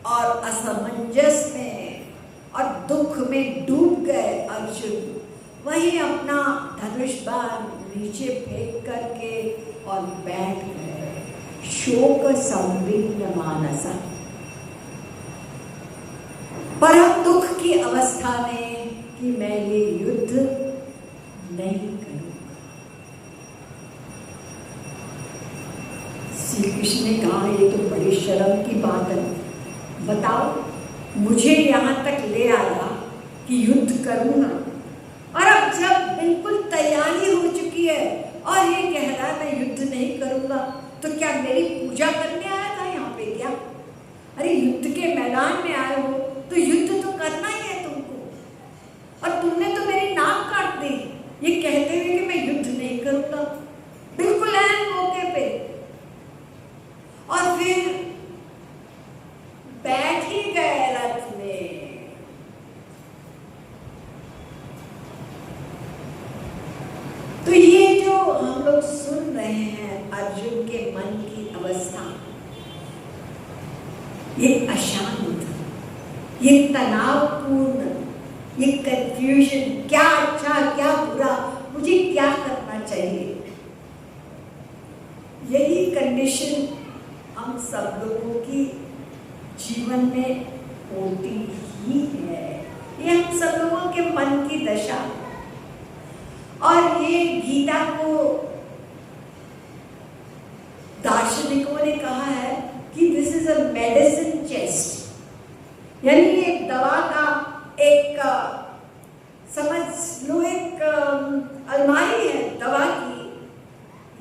और असमंजस में और दुख में डूब गए अर्जुन, वहीं अपना धनुष बाण नीचे फेंक करके और बैठ गए, शोक संविघ्न मानसा, परम दुख की अवस्था में कि मैं ये युद्ध नहीं करूंगा। श्री कृष्ण ने कहा ये तो बड़ी शर्म की बात है, बताओ मुझे यहां तक ले आया कि युद्ध करूंगा, और अब जब बिल्कुल तैयारी करूंगा, तो क्या मेरी पूजा करने आया था यहाँ पे क्या? अरे युद्ध के मैदान में आए हो तो युद्ध तो करना ही है तुमको, और तुमने तो मेरी नाक काट दी ये कहते हुए कि मैं युद्ध नहीं करूंगा, बिल्कुल ऐन मौके पे। और फिर बैठ ही गए रथ में। तो ये जो हम लोग सुन रहे हैं अर्जुन के मन की अवस्था, ये अशांत, ये तनावपूर्ण, ये कंफ्यूजन, क्या अच्छा क्या बुरा, मुझे क्या करना चाहिए, यही कंडीशन हम सब लोगों की जीवन में होती ही है। ये हम सब लोगों के मन की दशा। और ये गीता को दार्शनिकों ने कहा है कि this is a medicine chest, यानी ये दवा का एक समझ लो एक अलमारी है दवा की,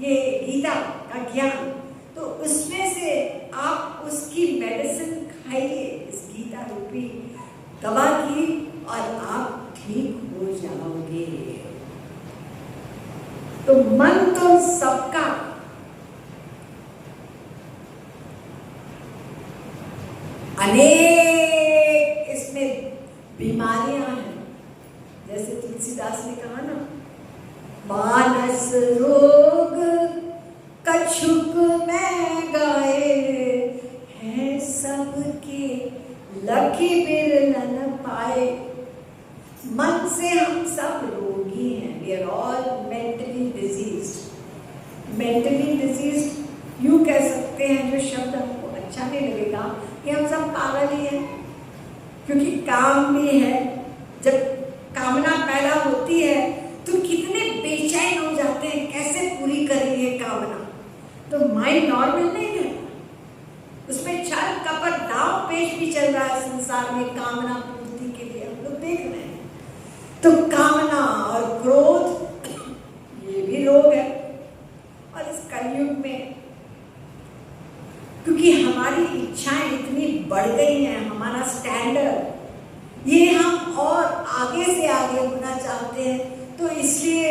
ये गीता का ज्ञान। तो उसमें से आप उसकी मेडिसिन खाइए, इस गीता रूपी दवा की, और आप ठीक हो जाओगे। तो मन तो सबका अनेक इसमें बीमारियां हैं, जैसे तुलसीदास ने कहा ना, मानस रोग कछुक में गाए, है सबके लकी बिरलन पाए। मन से हम सब रोगी हैं, we are all mentally diseased। mentally diseased यूं कह सकते हैं, जो शब्द हमको अच्छा नहीं लगेगा, कि हम सब पागल ही हैं, क्योंकि काम भी है। जब कामना पैदा होती है तो कितने बेचैन हो जाते हैं, कैसे पूरी करें ये कामना। तो माइंड नॉर्मल नहीं है, उसमें छल कपट दाव पेश भी चल रहा है संसार में कामना पूर्ति के लिए, हम लोग देख रहे हैं। तो कामना और क्रोध ये भी रोग है। और इस कलयुग में क्योंकि हमारी इच्छाएं इतनी बढ़ गई हैं, हमारा स्टैंडर्ड ये हम और आगे से आगे होना चाहते हैं, तो इसलिए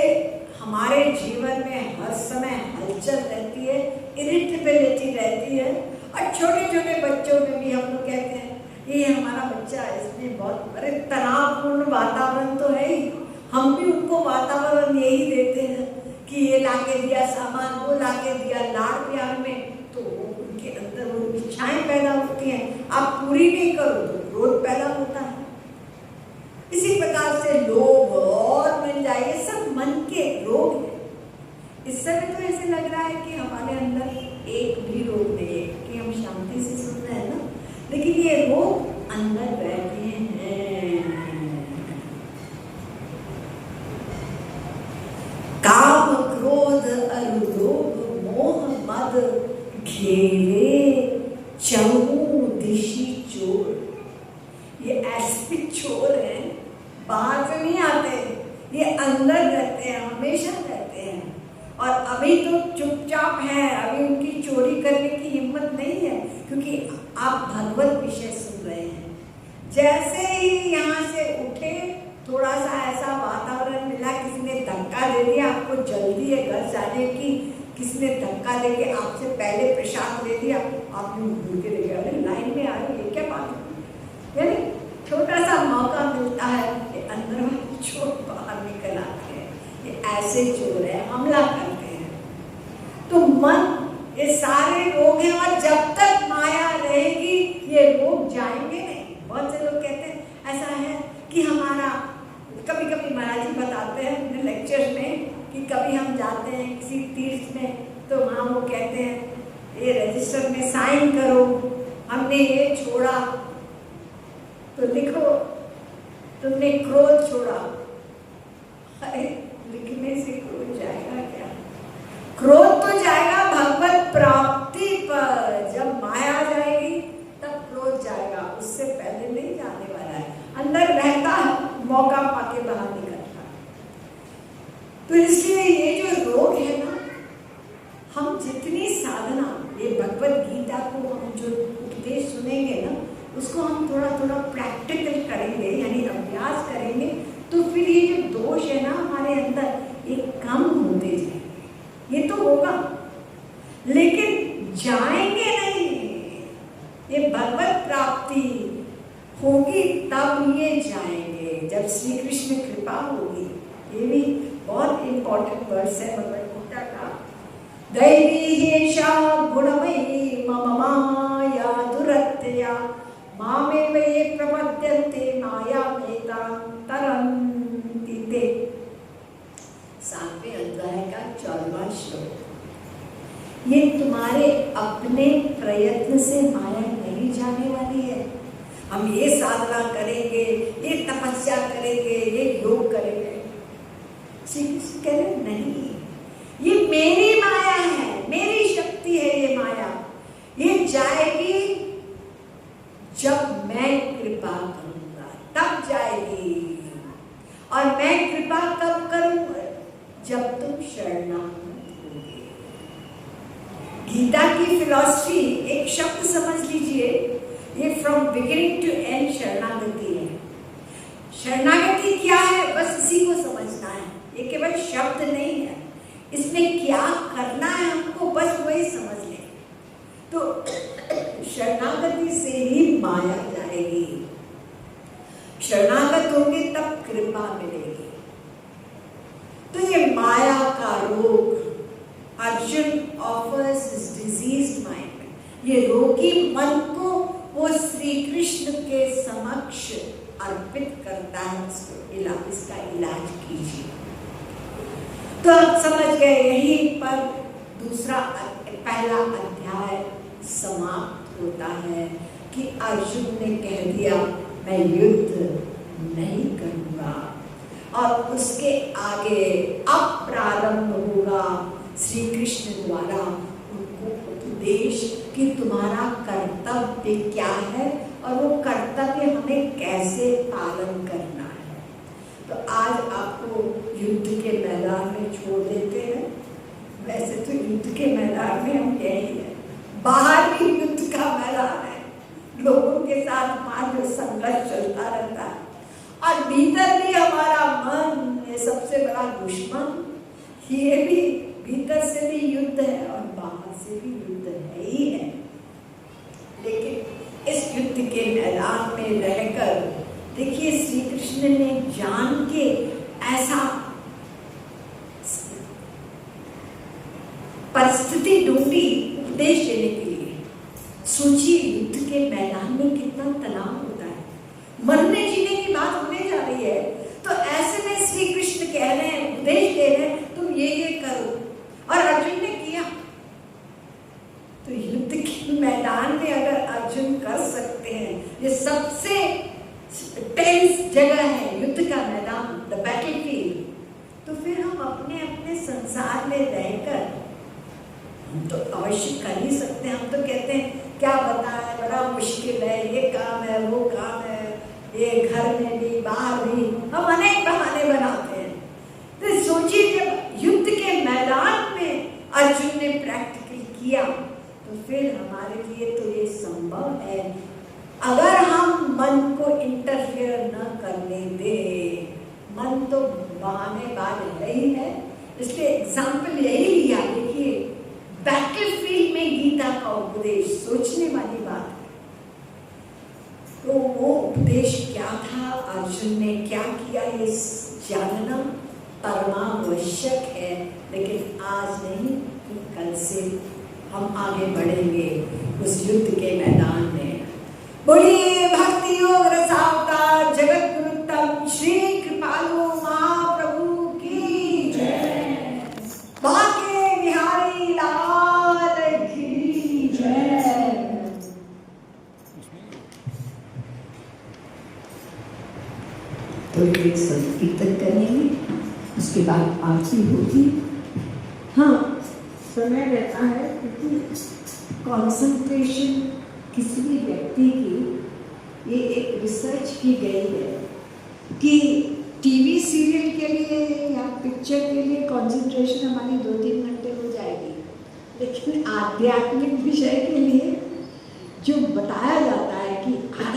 हमारे जीवन में हर समय हलचल रहती है, इरिटेबिलिटी रहती है। और छोटे छोटे बच्चों में भी हम लोग कहते हैं ये हमारा बच्चा, इसमें बहुत अरे तनावपूर्ण वातावरण तो है ही। हम भी उनको वातावरण यही देते हैं कि ये लाके दिया सामान, वो लाके दिया, लाड़ प्यार में, तो उनके अंदर वो इच्छाएं पैदा होती हैं। आप पूरी नहीं करो तो क्रोध पैदा होता है। इसी प्रकार से लोभ और मिल जाए, ये सब मन के रोग हैं। इस समय तो ऐसे लग रहा है कि हमारे अंदर एक भी रोग नहीं है, कि हम शांति से सुन रहे हैं ना, लेकिन ये रोग अंदर बैठे हैं। काम क्रोध अरुलोभ मोह मद घेरे चहु दिशि चोर। ये ऐसे चोर हैं, बाहर से नहीं आते, ये अंदर रहते हैं, हमेशा रहते हैं। और अभी तो चुपचाप है, अभी उनकी चोरी करने की हिम्मत नहीं है, क्योंकि आप भगवत विषय सुन रहे हैं। जैसे ही यहाँ से उठे, थोड़ा सा ऐसा वातावरण मिला, किसी ने धक्का दे दिया, आपको जल्दी है घर जाने की, किसी ने धक्का देके आपसे पहले प्रसाद दे दिया, आप यूँ घूर के देखे, अरे लाइन में आ रही है, क्या बात है। यानी छोटा सा मौका मिलता है कि अंदर वाले चोर बाहर निकल आते हैं। ये ऐसे चोर है, हमला करते हैं। तो मन, ये सारे रोग हैं, और जब तक माया रहेगी ये रोग जाएंगे नहीं। बहुत से लोग कहते हैं ऐसा है कि हमारा, कभी कभी महाराज जी बताते हैं अपने लेक्चर में कि कभी हम जाते हैं किसी तीर्थ में, तो वहाँ वो कहते हैं ये रजिस्टर में साइन करो, हमने ये छोड़ा, तो लिखो तुमने क्रोध छोड़ा। अरे लिखने से क्रोध जाएगा क्या? क्रोध तो जाएगा भगवत प्राप्ति पर, जब माया जाएगी तब क्रोध जाएगा, उससे पहले नहीं जाने वाला है। अंदर रहता है, मौका पाके बाहर निकलता है। तो इसलिए ये जो रोग है ना, हम जितनी उसको हम थोड़ा थोड़ा प्रैक्टिकल करेंगे, यानी अभ्यास करेंगे, तो फिर ये जो दोष है ना हमारे अंदर, ये कम होते जाएंगे। ये तो होगा, लेकिन जाएंगे नहीं। ये भगवत प्राप्ति होगी तब ये जाएंगे, जब श्री कृष्ण कृपा होगी। ये भी बहुत इंपॉर्टेंट वर्स है भगवत गीता का। दैवी हेषा गुणमयी मम माया दुरत्यया मामेव ये प्रपद्यन्ते मायामेतां तरन्ति ते। 7वें अध्याय का 14वां श्लोक। ये तुम्हारे अपने प्रयत्न से माया नहीं जाने वाली है। हम ये साधना करेंगे, ये तपस्या करेंगे, ये योग करेंगे, श्री कृष्ण कह रहे नहीं, ये मेरी माया है, मेरी शक्ति है। ये माया ये जाएगी जब मैं कृपा करूंगा, तब जाएगी। और मैं कृपा कब करूंगा? जब तुम शरणागत होगे। गीता की फिलॉसफी एक शब्द समझ लीजिए, ये फ्रॉम बिगिनिंग टू एंड शरणागति है। शरणागति क्या है, बस इसी को समझना है। ये केवल शब्द नहीं है, इसमें क्या करना है हमको, बस वही समझ लें तो शरणागति से ही माया जाएगी। शरणागत होंगे तब कृपा मिलेगी। तो ये माया का रोग, Arjun offers his diseased mind, ये रोगी मन को वो श्री कृष्ण के समक्ष अर्पित करता है। इसका इलाज कीजिए। तो आप समझ गए, यहीं पर पहला अध्याय समाप्त होता है कि अर्जुन ने कह दिया मैं युद्ध नहीं करूंगा। और उसके आगे अब प्रारंभ होगा श्री कृष्ण द्वारा उनको उपदेश कि तुम्हारा कर्तव्य क्या है और वो कर्तव्य हमें कैसे पालन करना है। तो आज आपको युद्ध के मैदान में छोड़ देते हैं। वैसे तो युद्ध के मैदान में हम यही है, बाहर भी युद्ध का मैदान है, लोगों के साथ हमारा जो संघर्ष चलता रहता है, और भीतर भी हमारा मन ये सबसे बड़ा दुश्मन, ये भी भीतर से भी युद्ध है और बाहर से भी युद्ध है ही है। लेकिन इस युद्ध के मैदान में रहकर देखिए श्री कृष्ण ने जान के ऐसा परिस्थिति ढूंढी उपदेश देने के लिए। सोचिए युद्ध के मैदान में कितना तनाव होता है, मरने जीने की बात होने जा रही है, तो ऐसे में श्री कृष्ण कह रहे हैं, उपदेश दे रहे हैं, तुम ये करो। और अर्जुन ने किया। तो युद्ध के मैदान में अगर अर्जुन कर सकते हैं, ये सबसे टेंस जगह है युद्ध का मैदान, द बैटलफील्ड, तो फिर हम अपने अपने संसार में रहकर हम तो अवश्य कर ही सकते हैं। हम तो कहते हैं क्या बताएं, बड़ा मुश्किल है, ये काम है, वो काम है, ये घर में भी बाहर भी, हम अनेक बहाने बनाते हैं। तो सोचिए जब युद्ध के मैदान में अर्जुन ने प्रैक्टिकल किया, तो फिर हमारे लिए तो ये संभव है अगर हम मन को इंटरफेयर न करने दे। मन तो बहानेबाज है ही है, इसलिए एग्जाम्पल यही लिया। देखिए बैटलफील्ड में गीता का उपदेश सोचने वाली बात है। तो वो उपदेश क्या था, अर्जुन ने क्या किया, ये जानना परमावश्यक है। लेकिन आज नहीं, कल से हम आगे बढ़ेंगे उस युद्ध के मैदान में। बोलिए भक्ति योग रसावतार जगत गुरुतम श्री कृपालु महाप्रभु की जय। बाके बिहारी लाल की जय। तो ये संकीर्तन करेंगे, उसके बाद आरती होगी। हाँ, समय रहता है, क्योंकि कंसंट्रेशन किसी भी व्यक्ति की, ये एक रिसर्च की गई है कि टीवी सीरियल के लिए या पिक्चर के लिए कंसंट्रेशन हमारी 2-3 घंटे हो जाएगी, लेकिन आध्यात्मिक विषय के लिए जो बताया जाता है कि आधा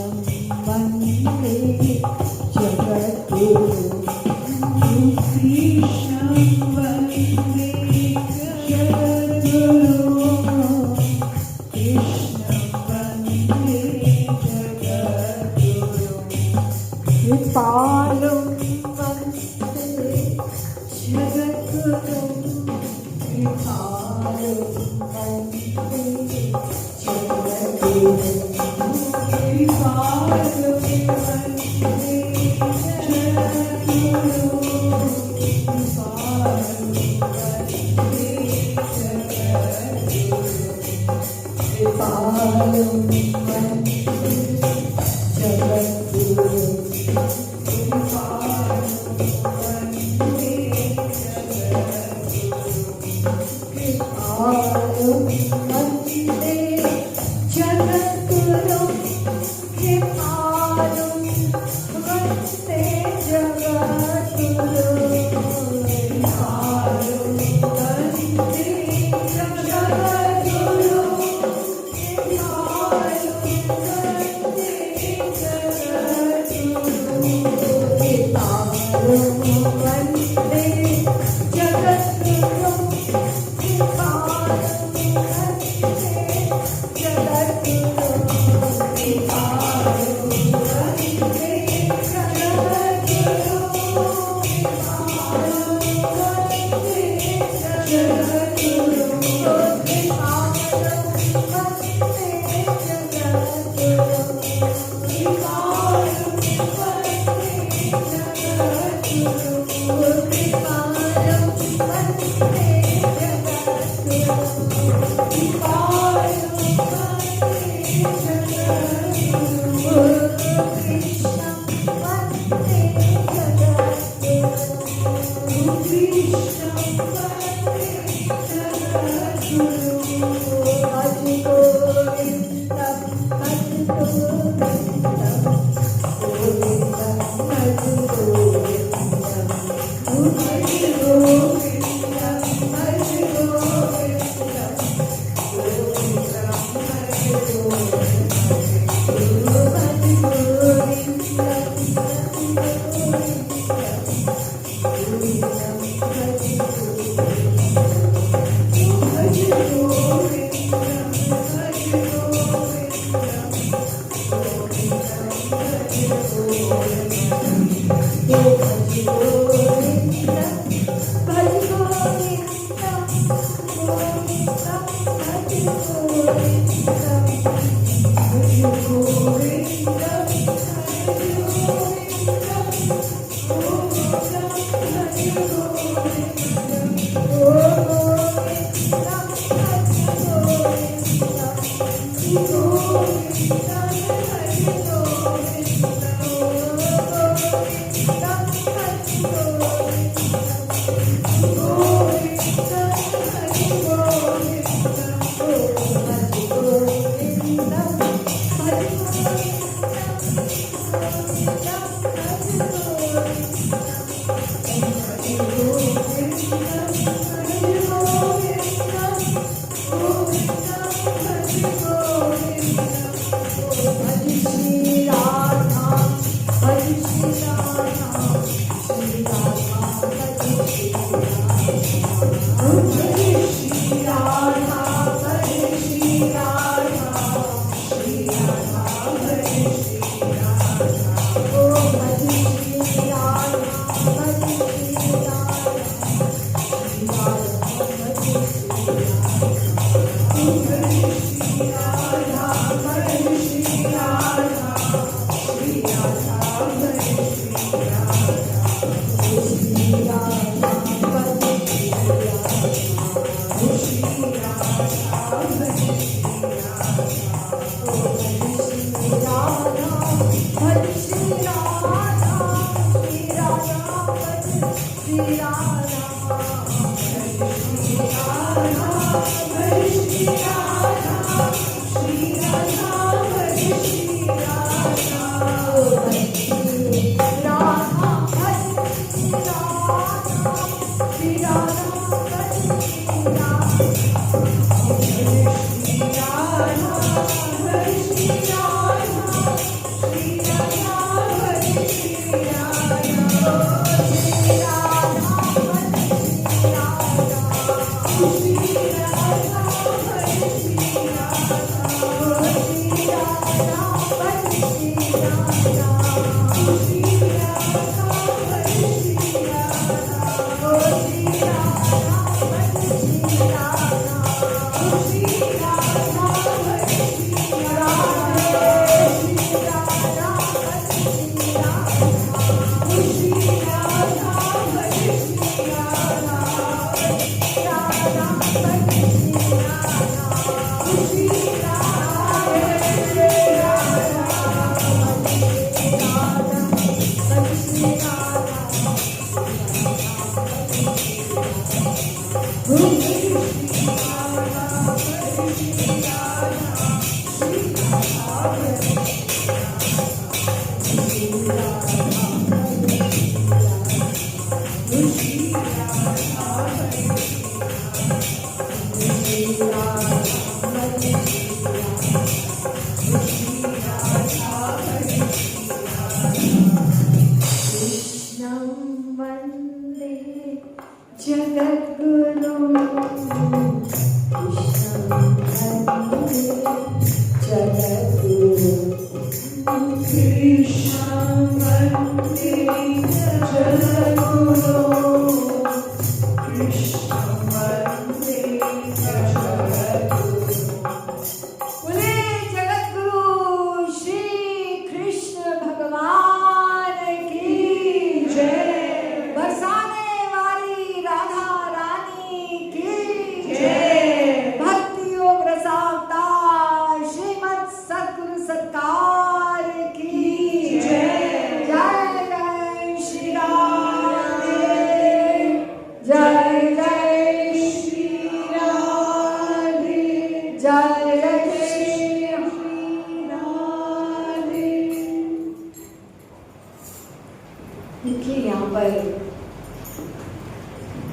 Thank you.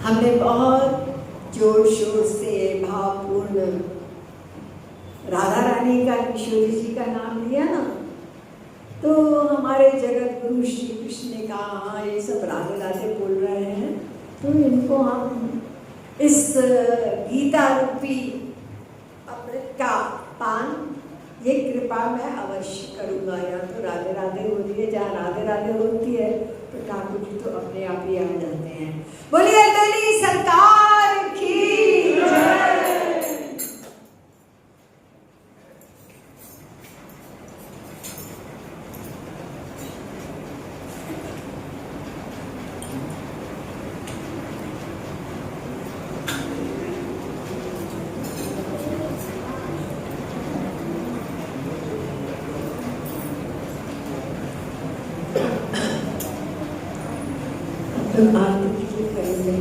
हमने बहुत जोर शोर से भावपूर्ण राधा रानी का, किशोरी जी का नाम लिया ना, तो हमारे जगत गुरु श्री कृष्ण ने कहा हाँ ये सब राधे राधे बोल रहे हैं, तो इनको हम इस गीता रूपी अमृत का पान, ये कृपा मैं अवश्य करूँगा। या तो राधे राधे होती है, जहाँ राधे राधे होती है तो ठाकुर जी तो अपने आप ही आ जाते हैं। बोलिए दिल्ली सरकार की जय। आरती की करेंगे।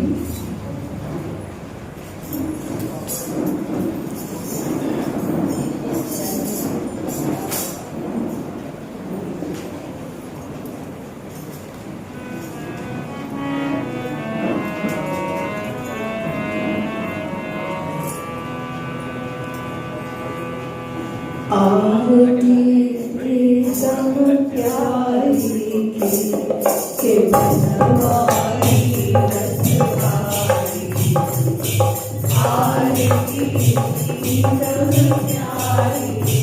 आरती प्रीतम प्यारी के बनवारी रखवारी, आरती प्रीतम प्यारी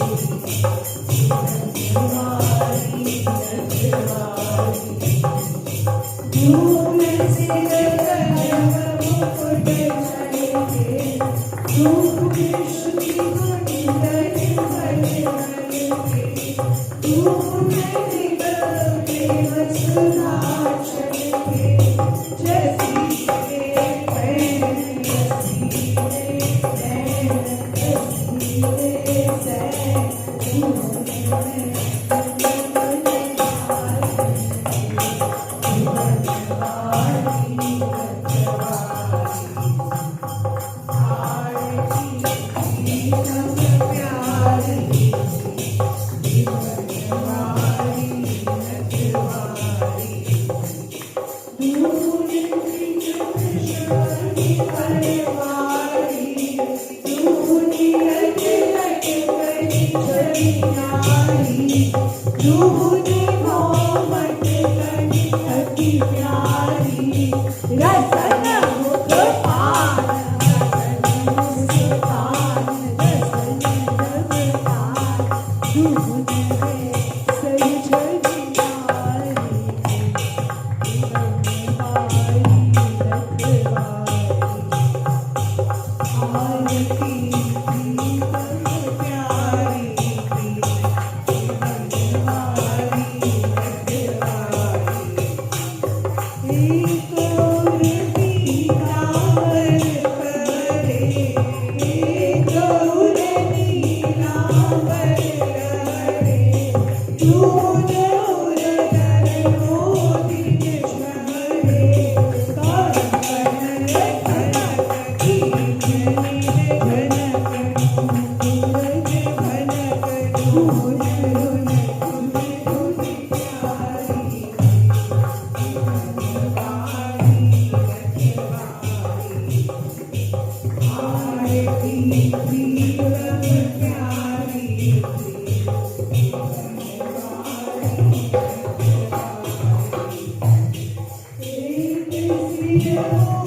बनवारी रखवारी, धूप से मुकुट चढ़े, धूप श्रुति हो